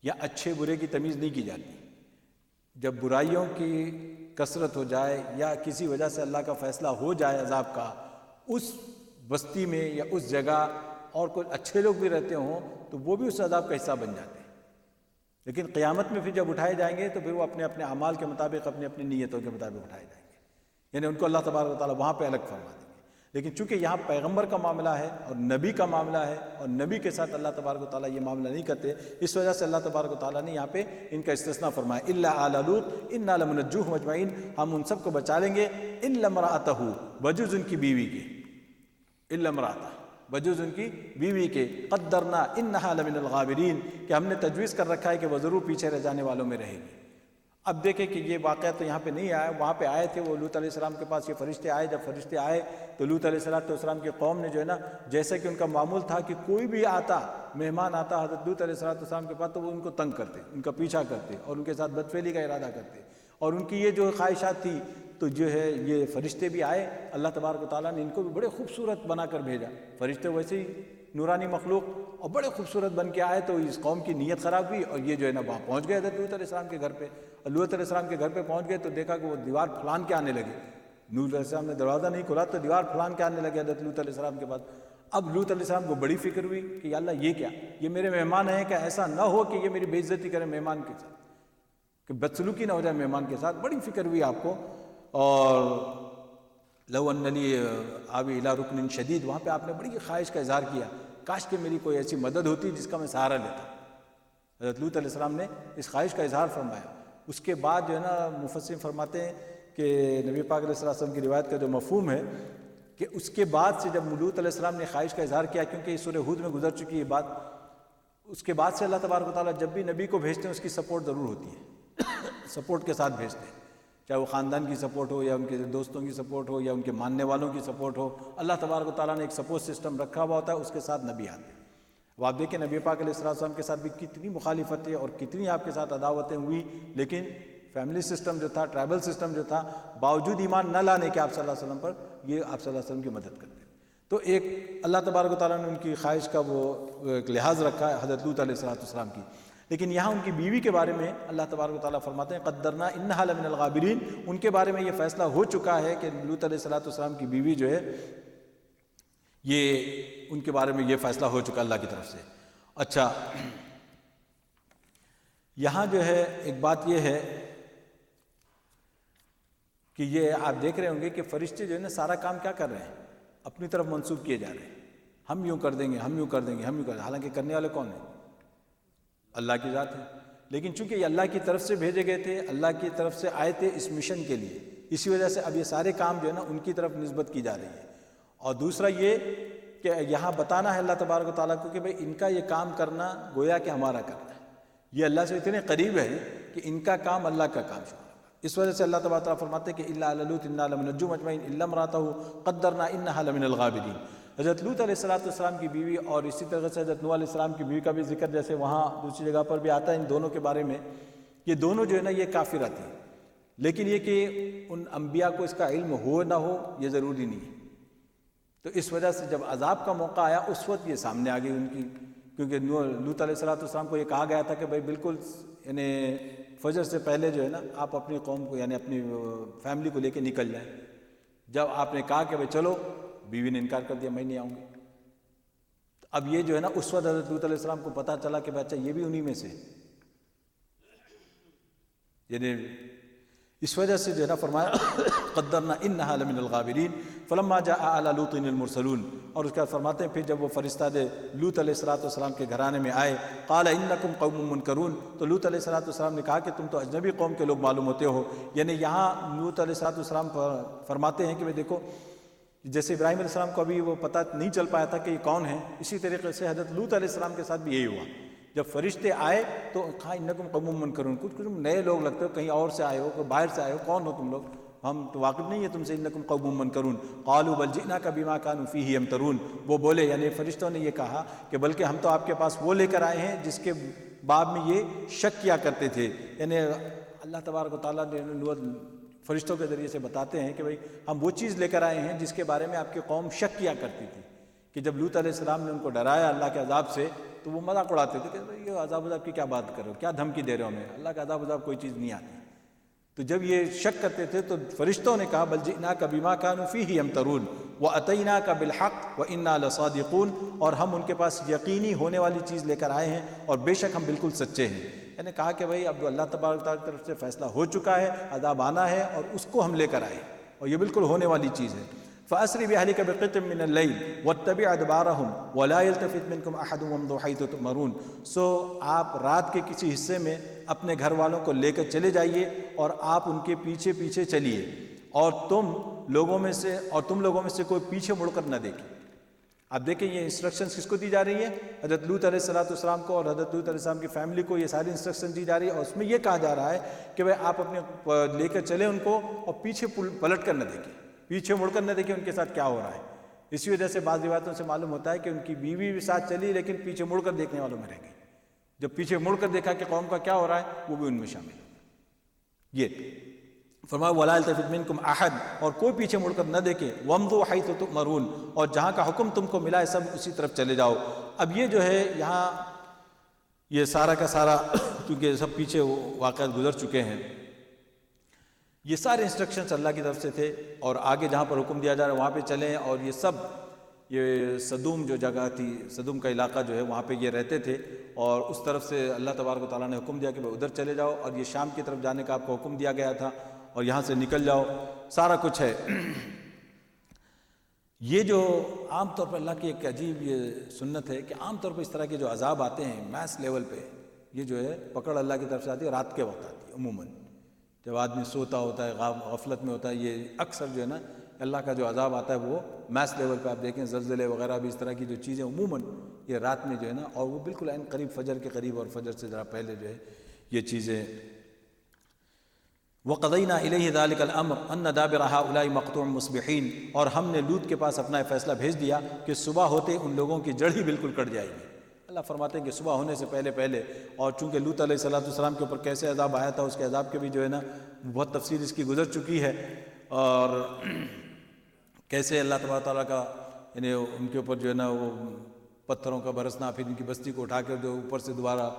یا اچھے برے کی تمیز نہیں کی جاتی۔ جب برائیوں کی کثرت ہو جائے یا کسی وجہ سے اللہ کا فیصلہ ہو جائے عذاب کا، اس بستی میں یا اس جگہ اور کوئی اچھے لوگ بھی رہتے ہوں تو وہ بھی اس عذاب کا حصہ بن جاتے ہیں، لیکن قیامت میں پھر جب اٹھائے جائیں گے تو پھر وہ اپنے اپنے اعمال کے مطابق، اپنی اپنی نیتوں کے مطابق اٹھائے جائیں گے، یعنی ان کو اللہ تبارک و تعالیٰ وہاں پہ الگ فرما دیں گے۔ لیکن چونکہ یہاں پیغمبر کا معاملہ ہے اور نبی کا معاملہ ہے، اور نبی کے ساتھ اللہ تبارک و تعالیٰ یہ معاملہ نہیں کرتے، اس وجہ سے اللہ تبارک و تعالیٰ نے یہاں پہ ان کا استثناء فرمایا الا آل لوط انا لمنجوہم اجمعین، ہم ان سب کو بچا لیں گے، الا امرأتہ، بجز ان کی بیوی کے، الا امرأتہ، بجز ان کی بیوی کے، قدرنا انہا لمن الغابرین، کہ ہم نے تجویز کر رکھا ہے کہ وہ ضرور پیچھے رہ جانے والوں میں رہے گی۔ اب دیکھیں کہ یہ واقعہ تو یہاں پہ نہیں آیا، وہاں پہ آئے تھے وہ لوط علیہ السلام کے پاس، یہ فرشتے آئے، جب فرشتے آئے تو لوط علیہ السلام کی قوم نے جو ہے نا، جیسا کہ ان کا معمول تھا کہ کوئی بھی آتا، مہمان آتا حضرت لوط علیہ السلام کے پاس تو وہ ان کو تنگ کرتے، ان کا پیچھا کرتے اور ان کے ساتھ بدفعلی کا ارادہ کرتے، اور ان کی یہ جو خواہشات تھی تو جو ہے یہ فرشتے بھی آئے، اللہ تبارک و تعالیٰ نے ان کو بھی بڑے خوبصورت بنا کر بھیجا، فرشتے ویسے ہی نورانی مخلوق اور بڑے خوبصورت بن کے آئے، تو اس قوم کی نیت خراب ہوئی اور یہ جو ہے نا وہاں پہنچ گئے حضرت لوط علیہ السلام کے گھر پہ، اور لوط علیہ السلام کے گھر پہ پہنچ گئے تو دیکھا کہ وہ دیوار پھلان کے آنے لگے، لوط علیہ السلام نے دروازہ نہیں کھولا تو دیوار پھلان کے آنے لگے حضرت لوط علیہ السلام کے پاس۔ اب لوط علیہ السلام کو بڑی فکر ہوئی کہ یا اللہ یہ کیا، یہ میرے مہمان ہیں، کہ ایسا نہ ہو کہ یہ میری بے عزتی کرے مہمان کے ساتھ، کہ بدسلوکی نہ ہو جائے مہمان کے ساتھ، بڑی فکر ہوئی آپ کو۔ اور لو ان لی آوی الی رکن شدید، وہاں پہ آپ نے بڑی خواہش کا اظہار کیا، کاش کہ میری کوئی ایسی مدد ہوتی جس کا میں سہارا لیتا۔ حضرت لوط علیہ السلام نے اس خواہش کا اظہار فرمایا۔ اس کے بعد جو ہے نا مفسرین فرماتے ہیں کہ نبی پاک علیہ السلام کی روایت کا جو مفہوم ہے کہ اس کے بعد سے جب لوط علیہ السلام نے خواہش کا اظہار کیا، کیونکہ یہ سورہ ہود میں گزر چکی ہے بات، اس کے بعد سے اللہ تبارک و تعالیٰ جب بھی نبی کو بھیجتے ہیں اس کی سپورٹ ضرور ہوتی ہے، سپورٹ کے ساتھ بھیجتے ہیں، چاہے وہ خاندان کی سپورٹ ہو یا ان کے دوستوں کی سپورٹ ہو یا ان کے ماننے والوں کی سپورٹ ہو، اللہ تبارک و تعالیٰ نے ایک سپورٹ سسٹم رکھا ہوا ہوتا ہے، اس کے ساتھ نبی آتے ہیں۔ اب آپ دیکھیں نبی پاک علیہ السلام کے ساتھ بھی کتنی مخالفتیں اور کتنی آپ کے ساتھ عداوتیں ہوئی، لیکن فیملی سسٹم جو تھا، ٹرائبل سسٹم جو تھا، باوجود ایمان نہ لانے کے آپ صلی اللہ علیہ وسلم پر، یہ آپ صلی اللہ علیہ وسلم کی مدد کرتے ہیں۔ تو ایک اللہ تبارک و تعالیٰ نے ان کی خواہش کا وہ ایک لحاظ رکھا ہے حضرت لوط علیہ السلام کی۔ لیکن یہاں ان کی بیوی کے بارے میں اللہ تبارک و تعالیٰ فرماتے ہیں قدرنا انہا لمن الغابرین، ان کے بارے میں یہ فیصلہ ہو چکا ہے کہ لوط علیہ السلام کی بیوی جو ہے یہ ان کے بارے میں یہ فیصلہ ہو چکا اللہ کی طرف سے۔ اچھا، یہاں جو ہے ایک بات یہ ہے کہ یہ آپ دیکھ رہے ہوں گے کہ فرشتے جو ہے نا سارا کام کیا کر رہے ہیں، اپنی طرف منسوب کیے جا رہے ہیں، ہم یوں کر دیں گے، ہم یوں کر دیں گے، ہم یوں کر دیں گے، حالانکہ کرنے والے کون ہیں؟ اللہ کی ذات ہے۔ لیکن چونکہ یہ اللہ کی طرف سے بھیجے گئے تھے، اللہ کی طرف سے آئے تھے اس مشن کے لیے، اسی وجہ سے اب یہ سارے کام جو ہے نا ان کی طرف نسبت کی جا رہی ہے۔ اور دوسرا یہ کہ یہاں بتانا ہے اللہ تبارک و تعالیٰ کو کہ بھئی ان کا یہ کام کرنا گویا کہ ہمارا کرنا ہے، یہ اللہ سے اتنے قریب ہے کہ ان کا کام اللہ کا کام شامل ہے۔ اس وجہ سے اللہ تبارک و تعالیٰ فرماتے ہیں کہ الا علی لوط انا لمنجوم اجمعین الا امرأته قدرنا انها لمن الغابرین۔ حضرت لوط علیہ السلام کی بیوی اور اسی طرح سے حضرت نوح علیہ السلام کی بیوی کا بھی ذکر جیسے وہاں دوسری جگہ پر بھی آتا ہے ان دونوں کے بارے میں، یہ دونوں جو ہے نا یہ کافرہ تھے، لیکن یہ کہ ان انبیاء کو اس کا علم ہو نہ ہو یہ ضروری نہیں ہے۔ تو اس وجہ سے جب عذاب کا موقع آیا اس وقت یہ سامنے آ گئی ان کی، کیونکہ لوط علیہ السلام کو یہ کہا گیا تھا کہ بھائی بالکل یعنی فجر سے پہلے جو ہے نا آپ اپنی قوم کو یعنی اپنی فیملی کو لے کے نکل جائیں۔ جب آپ نے کہا کہ بھائی چلو، بیوی نے انکار کر دیا، میں نہیں آؤں گی۔ اب یہ جو ہے نا اس وقت حضرت لوط علیہ السلام کو پتہ چلا کہ بچہ یہ بھی انہی میں سے، یعنی اس وجہ سے جو ہے نا فرمایا قدرنا انہا لمن الغابرین فلما جاء آل لوط المرسلون، اور اس کے بعد فرماتے ہیں پھر جب وہ فرشتہ لوط علیہ السلام کے گھرانے میں آئے قال انکم قوم منکرون، تو لوط علیہ السلام نے کہا کہ تم تو اجنبی قوم کے لوگ معلوم ہوتے ہو۔ یعنی یہاں لوط علیہ السلام فرماتے ہیں کہ دیکھو جیسے ابراہیم علیہ السلام کو ابھی وہ پتہ نہیں چل پایا تھا کہ یہ کون ہے، اسی طریقے سے حضرت لوط علیہ السلام کے ساتھ بھی یہی ہوا۔ جب فرشتے آئے تو کہا انکم قوم منکرون، کچھ نئے لوگ لگتے ہو، کہیں اور سے آئے ہو، کوئی باہر سے آئے ہو، کون ہو تم لوگ، ہم تو واقف نہیں ہے تم سے، انکم قوم منکرون قالوا بل جئناک بما كانوا فيه يمترون، وہ بولے یعنی فرشتوں نے یہ کہا کہ بلکہ ہم تو آپ کے پاس وہ لے کر آئے ہیں جس کے باب میں یہ شک کیا کرتے تھے۔ یعنی اللہ تبارک و تعالیٰ نے فرشتوں کے ذریعے سے بتاتے ہیں کہ بھئی ہم وہ چیز لے کر آئے ہیں جس کے بارے میں آپ کی قوم شک کیا کرتی تھی، کہ جب لوط علیہ السلام نے ان کو ڈرایا اللہ کے عذاب سے تو وہ مذاق اڑاتے تھے کہ یہ عذاب کی کیا بات کر رہے ہو، کیا دھمکی دے رہے ہو ہمیں، اللہ کا عذاب کوئی چیز نہیں آتی۔ تو جب یہ شک کرتے تھے تو فرشتوں نے کہا بل جئناک بما كانوا فيه يمترون واتیناک بالحق وانا لصادقون، اور ہم ان کے پاس یقینی ہونے والی چیز لے کر آئے ہیں اور بے شک ہم بالکل سچے ہیں۔ یعنی کہا کہ بھائی اب اللہ تبارک تعالیٰ کی طرف سے فیصلہ ہو چکا ہے، عذاب آنا ہے اور اس کو ہم لے کر آئے اور یہ بالکل ہونے والی چیز ہے۔ فَأَسْرِ بِأَهْلِكَ بِقِطْعٍ مِّنَ اللَّيْلِ وَاتَّبِعْ أَدْبَارَهُمْ وَلَا يَلْتَفِتْ مِنكُمْ أَحَدٌ وَامْضُوا حَيْثُ تُؤْمَرُونَ، سو آپ رات کے کسی حصے میں اپنے گھر والوں کو لے کر چلے جائیے اور آپ ان کے پیچھے پیچھے چلیے، اور تم لوگوں میں سے کوئی پیچھے مڑ کر نہ دیکھے۔ آپ دیکھیں یہ انسٹرکشنز کس کو دی جا رہی ہیں؟ حضرت لوط علیہ السلام کو اور حضرت لوط علیہ السلام کی فیملی کو یہ ساری انسٹرکشن دی جا رہی ہے، اور اس میں یہ کہا جا رہا ہے کہ بھائی آپ اپنے لے کر چلیں ان کو، اور پیچھے پلٹ کر نہ دیکھیں، پیچھے مڑ کر نہ دیکھیں ان کے ساتھ کیا ہو رہا ہے۔ اسی وجہ سے بعض روایتوں سے معلوم ہوتا ہے کہ ان کی بیوی بھی ساتھ چلی لیکن پیچھے مڑ کر دیکھنے والوں میں رہ گئی۔ جب پیچھے مڑ کر دیکھا کہ قوم کا کیا ہو رہا ہے، وہ بھی ان میں شامل ہے۔ یہ فرمایا وَلَا يَلْتَفِتْ مِنْكُمْ أَحَدٌ، اور کوئی پیچھے مڑ کر نہ دیکھے، وَامْضُوا حَيْثُ تُؤْمَرُونَ، اور جہاں کا حکم تم کو ملا ہے سب اسی طرف چلے جاؤ۔ اب یہ جو ہے یہاں یہ سارا کا سارا کیونکہ سب پیچھے واقعات گزر چکے ہیں، یہ سارے انسٹرکشنز اللہ کی طرف سے تھے، اور آگے جہاں پر حکم دیا جا رہا ہے وہاں پہ چلیں، اور یہ سب یہ صدوم جو جگہ تھی، صدوم کا علاقہ جو ہے وہاں پہ یہ رہتے تھے، اور اس طرف سے اللہ تبارک و تعالیٰ نے حکم دیا کہ وہ ادھر چلے جاؤ، اور یہ شام کی طرف جانے کا آپ کو حکم دیا گیا تھا، اور یہاں سے نکل جاؤ، سارا کچھ ہے۔ یہ جو عام طور پر اللہ کی ایک عجیب یہ سنت ہے کہ عام طور پر اس طرح کے جو عذاب آتے ہیں میس لیول پہ، یہ جو ہے پکڑ اللہ کی طرف سے آتی ہے، رات کے وقت آتی ہے عموماً، جب آدمی سوتا ہوتا ہے، غفلت میں ہوتا ہے، یہ اکثر جو ہے نا اللہ کا جو عذاب آتا ہے وہ میس لیول پہ، آپ دیکھیں زلزلے وغیرہ بھی اس طرح کی جو چیزیں عموماً یہ رات میں جو ہے نا، اور وہ بالکل عین قریب فجر کے قریب، اور فجر سے ذرا پہلے جو ہے یہ چیزیں۔ وَقَضَيْنَا إِلَيْهِ ذَلِكَ الْأَمْرَ أَنَّ دَابِرَ هَؤُلَاءِ مَقْطُوعٌ مُصْبِحِينَ، اور ہم نے لوط کے پاس اپنا فیصلہ بھیج دیا کہ صبح ہوتے ان لوگوں کی جڑ ہی بالکل کٹ جائے گی۔ اللہ فرماتے ہیں کہ صبح ہونے سے پہلے، اور چونکہ لوط علیہ السلام کے اوپر کیسے عذاب آیا تھا، اس کے عذاب کے بھی جو ہے نا بہت تفصیل اس کی گزر چکی ہے، اور کیسے اللہ تبارک تعالیٰ کا یعنی ان کے اوپر جو ہے نا وہ پتھروں کا برسنا، پھر ان کی بستی کو اٹھا کر جو اوپر سے دوبارہ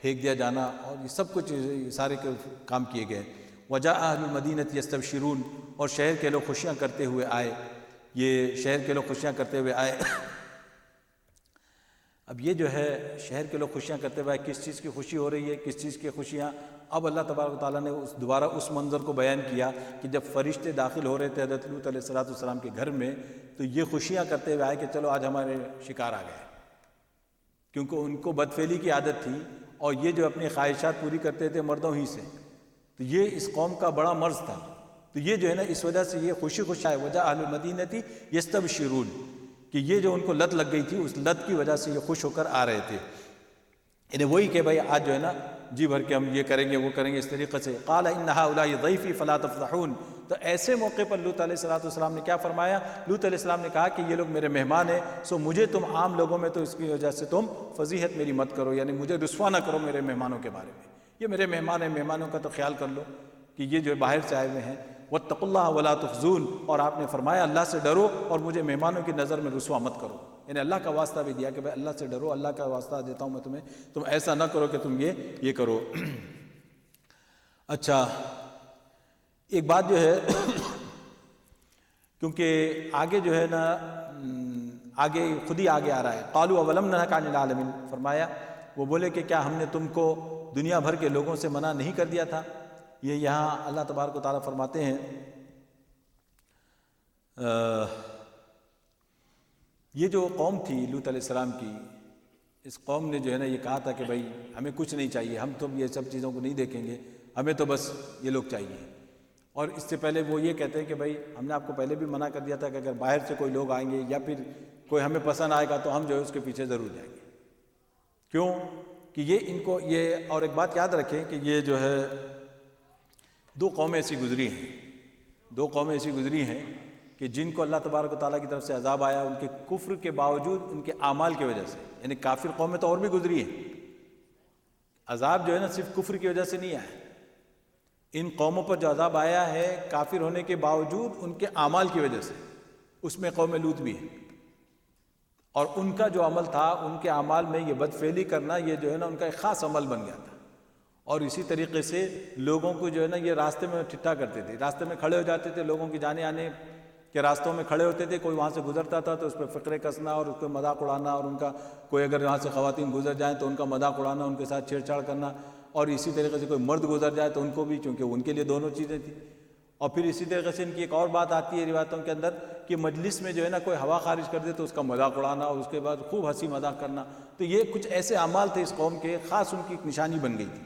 پھینک دیا جانا، اور یہ سب کچھ سارے کام کیے گئے۔ وَجَاءَ أَهْلُ الْمَدِينَةِ يَسْتَبْشِرُونَ، اور شہر کے لوگ خوشیاں کرتے ہوئے آئے، یہ شہر کے لوگ خوشیاں کرتے ہوئے آئے۔ اب یہ جو ہے شہر کے لوگ خوشیاں کرتے ہوئے آئے، کس چیز کی خوشی ہو رہی ہے، کس چیز کی خوشیاں؟ اب اللہ تبارک و تعالیٰ نے دوبارہ اس منظر کو بیان کیا کہ جب فرشتے داخل ہو رہے تھے حضرت لوط علیہ السلام کے گھر میں، تو یہ خوشیاں کرتے ہوئے آئے کہ چلو آج ہمارے شکار آ گئے، کیونکہ ان کو بدفعلی کی عادت تھی، اور یہ جو اپنی خواہشات پوری کرتے تھے مردوں ہی سے، تو یہ اس قوم کا بڑا مرض تھا، تو یہ جو ہے نا اس وجہ سے یہ خوشی آئے۔ وجہ اہل المدینہ یستبشرون، کہ یہ جو ان کو لت لگ گئی تھی اس لت کی وجہ سے یہ خوش ہو کر آ رہے تھے، یعنی وہی کہ بھائی آج جو ہے نا جی بھر کے ہم یہ کریں گے وہ کریں گے، اس طریقے سے۔ قال ان هؤلاء ضیفی فلا تفضحون، تو ایسے موقع پر لوط علیہ السلام نے کیا فرمایا؟ لوط علیہ السلام نے کہا کہ یہ لوگ میرے مہمان ہیں، سو مجھے تم عام لوگوں میں تو اس کی وجہ سے تم فضیحت میری مت کرو، یعنی مجھے رسوا نہ کرو میرے مہمانوں کے بارے میں، یہ میرے مہمان ہیں، مہمانوں کا تو خیال کر لو کہ یہ جو باہر سے آئے ہوئے ہیں۔ واتقوا اللہ ولا تخزون، اور آپ نے فرمایا اللہ سے ڈرو اور مجھے مہمانوں کی نظر میں رسوا مت کرو، یعنی اللہ کا واسطہ بھی دیا کہ بھائی اللہ سے ڈرو، اللہ کا واسطہ دیتا ہوں میں تمہیں، تم ایسا نہ کرو کہ تم یہ کرو۔ اچھا ایک بات جو ہے کیونکہ آگے جو ہے نا آگے خود ہی آگے آ رہا ہے، قالوا اولم ننهک عن العالمین، فرمایا وہ بولے کہ کیا ہم نے تم کو دنیا بھر کے لوگوں سے منع نہیں کر دیا تھا؟ یہ یہاں اللہ تبارک و تعالیٰ فرماتے ہیں یہ جو قوم تھی لوط علیہ السلام کی، اس قوم نے جو ہے نا یہ کہا تھا کہ بھائی ہمیں کچھ نہیں چاہیے، ہم تو یہ سب چیزوں کو نہیں دیکھیں گے، ہمیں تو بس یہ لوگ چاہیے۔ اور اس سے پہلے وہ یہ کہتے ہیں کہ بھائی ہم نے آپ کو پہلے بھی منع کر دیا تھا کہ اگر باہر سے کوئی لوگ آئیں گے یا پھر کوئی ہمیں پسند آئے گا تو ہم جو ہے اس کے پیچھے ضرور جائیں گے۔ کیوں کہ یہ ان کو یہ، اور ایک بات یاد رکھیں کہ یہ جو ہے دو قومیں ایسی گزری ہیں کہ جن کو اللہ تبارک و تعالیٰ کی طرف سے عذاب آیا ان کے کفر کے باوجود، ان کے اعمال کی وجہ سے، یعنی کافر قومیں تو اور بھی گزری ہیں، عذاب جو ہے نا صرف کفر کی وجہ سے نہیں آیا، ان قوموں پر جو عذاب آیا ہے کافر ہونے کے باوجود ان کے اعمال کی وجہ سے، اس میں قوم لوط بھی ہے، اور ان کا جو عمل تھا ان کے اعمال میں یہ بدفعلی کرنا، یہ جو ہے نا ان کا ایک خاص عمل بن گیا تھا، اور اسی طریقے سے لوگوں کو جو ہے نا یہ راستے میں ٹھٹھا کرتے تھے، راستے میں کھڑے ہو جاتے تھے، لوگوں کی جانے آنے کے راستوں میں کھڑے ہوتے تھے، کوئی وہاں سے گزرتا تھا تو اس پہ فقرے کسنا اور اس پہ مذاق اڑانا، اور ان کا کوئی اگر یہاں سے خواتین گزر جائیں تو ان کا مذاق اڑانا، ان کے ساتھ چھیڑ چھاڑ کرنا، اور اسی طریقے سے کوئی مرد گزر جائے تو ان کو بھی، چونکہ ان کے لیے دونوں چیزیں تھیں۔ اور پھر اسی طریقے سے ان کی ایک اور بات آتی ہے روایتوں کے اندر کہ مجلس میں جو ہے نا کوئی ہوا خارج کر دے تو اس کا مذاق اڑانا، اور اس کے بعد خوب ہنسی مذاق کرنا، تو یہ کچھ ایسے اعمال تھے اس قوم کے، خاص ان کی ایک نشانی بن گئی تھی،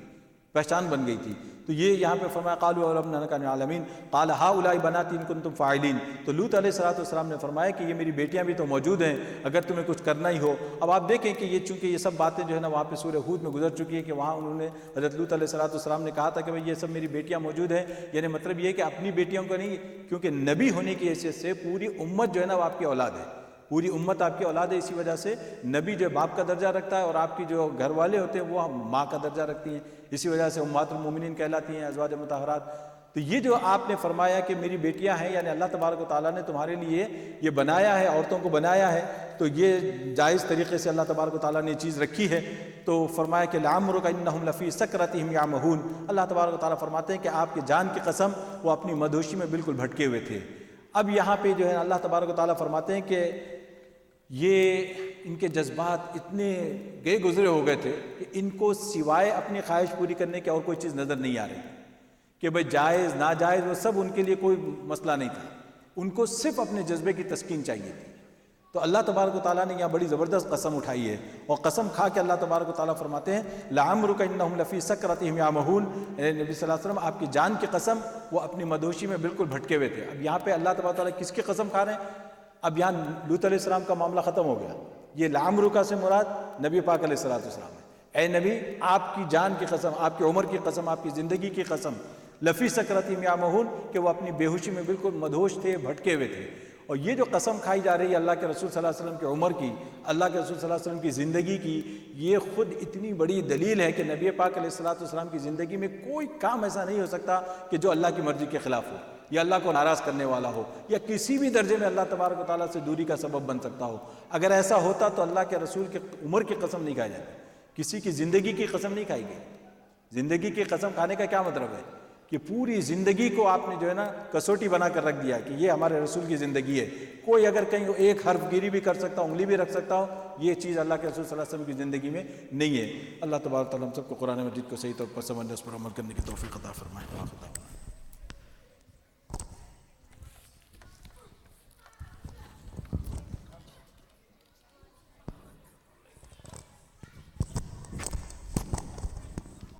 پہچان بن گئی تھی۔ تو تو یہ یہاں پہ فرمایا قالوا اولم ننهک عن العالمین قال هؤلاء بناتی ان کنتم فاعلین، تو لوط علیہ السلام نے فرمایا کہ یہ میری بیٹیاں بھی تو موجود ہیں اگر تمہیں کچھ کرنا ہی ہو۔ اب آپ دیکھیں کہ یہ چونکہ یہ سب باتیں جو ہے نا وہاں پہ سورہ ہود میں گزر چکی ہے کہ وہاں انہوں نے حضرت لوط علیہ السلام نے کہا تھا کہ بھئی یہ سب میری بیٹیاں موجود ہیں، یعنی مطلب یہ ہے کہ اپنی بیٹیوں کو نہیں، کیونکہ نبی ہونے کی حیثیت سے پوری امت جو ہے نا وہ آپ کی اولاد ہے، پوری امت آپ کی اولاد ہے، اسی وجہ سے نبی جو باپ کا درجہ رکھتا ہے اور آپ کی جو گھر والے ہوتے ہیں وہ ماں کا درجہ رکھتی ہیں، اسی وجہ سے امہات المومنین کہلاتی ہیں، ازواج مطہرات۔ تو یہ جو آپ نے فرمایا کہ میری بیٹیاں ہیں، یعنی اللہ تبارک و تعالیٰ نے تمہارے لیے یہ بنایا ہے، عورتوں کو بنایا ہے، تو یہ جائز طریقے سے اللہ تبارک و تعالیٰ نے یہ چیز رکھی ہے۔ تو فرمایا کہ لعمرک انہم لفی سکرتہم یعمہون، اللہ تبارک و تعالیٰ فرماتے ہیں کہ آپ کی جان کی قسم وہ اپنی مدہوشی میں بالکل بھٹکے ہوئے تھے۔ اب یہاں پہ جو ہے اللہ تبارک و تعالیٰ فرماتے ہیں کہ یہ ان کے جذبات اتنے گئے گزرے ہو گئے تھے کہ ان کو سوائے اپنی خواہش پوری کرنے کی اور کوئی چیز نظر نہیں آ رہی کہ بھئی جائز ناجائز وہ سب ان کے لیے کوئی مسئلہ نہیں تھا، ان کو صرف اپنے جذبے کی تسکین چاہیے تھی۔ تو اللہ تبارک و تعالیٰ نے یہاں بڑی زبردست قسم اٹھائی ہے، اور قسم کھا کے اللہ تبارک و تعالیٰ فرماتے ہیں لعمرک انہم لفی سکرتہم یعمہون، نبی صلی اللہ علیہ وسلم آپ کی جان کی قسم وہ اپنی مدہوشی میں بالکل بھٹکے ہوئے تھے۔ اب یہاں پہ اللہ تبارک و تعالیٰ کس کی قسم کھا رہے ہیں؟ اب یہاں لوط علیہ السلام کا معاملہ ختم ہو گیا، یہ لعمرک سے مراد نبی پاک علیہ السلام ہے۔ اے نبی آپ کی جان کی قسم، آپ کی عمر کی قسم، آپ کی زندگی کی قسم، لفی سکرتہم یعمہون، کہ وہ اپنی بے ہوشی میں بالکل مدہوش تھے، بھٹکے ہوئے تھے۔ اور یہ جو قسم کھائی جا رہی ہے اللہ کے رسول صلی اللہ علیہ وسلم کی عمر کی، اللہ کے رسول صلی اللہ علیہ وسلم کی زندگی کی، یہ خود اتنی بڑی دلیل ہے کہ نبی پاک علیہ السلام کی زندگی میں کوئی کام ایسا نہیں ہو سکتا کہ جو اللہ کی مرضی کے خلاف ہو، یا اللہ کو ناراض کرنے والا ہو، یا کسی بھی درجے میں اللہ تبارک و تعالیٰ سے دوری کا سبب بن سکتا ہو۔ اگر ایسا ہوتا تو اللہ کے رسول کی عمر کی قسم نہیں کھائی جاتی، کسی کی زندگی کی قسم نہیں کھائی گئی۔ زندگی کی قسم کھانے کا کیا مطلب ہے؟ کہ پوری زندگی کو آپ نے جو ہے نا کسوٹی بنا کر رکھ دیا کہ یہ ہمارے رسول کی زندگی ہے، کوئی اگر کہیں ایک حرف گیری بھی کر سکتا ہو، انگلی بھی رکھ سکتا ہو، یہ چیز اللہ کے رسول صلی اللہ علیہ وسلم کی زندگی میں نہیں ہے۔ اللہ تبارک و تعالیٰ ہم سب کو قرآن مجید کو صحیح طور پر سمجھنے، اس پر عمل کرنے کی توفیق عطا فرمائے۔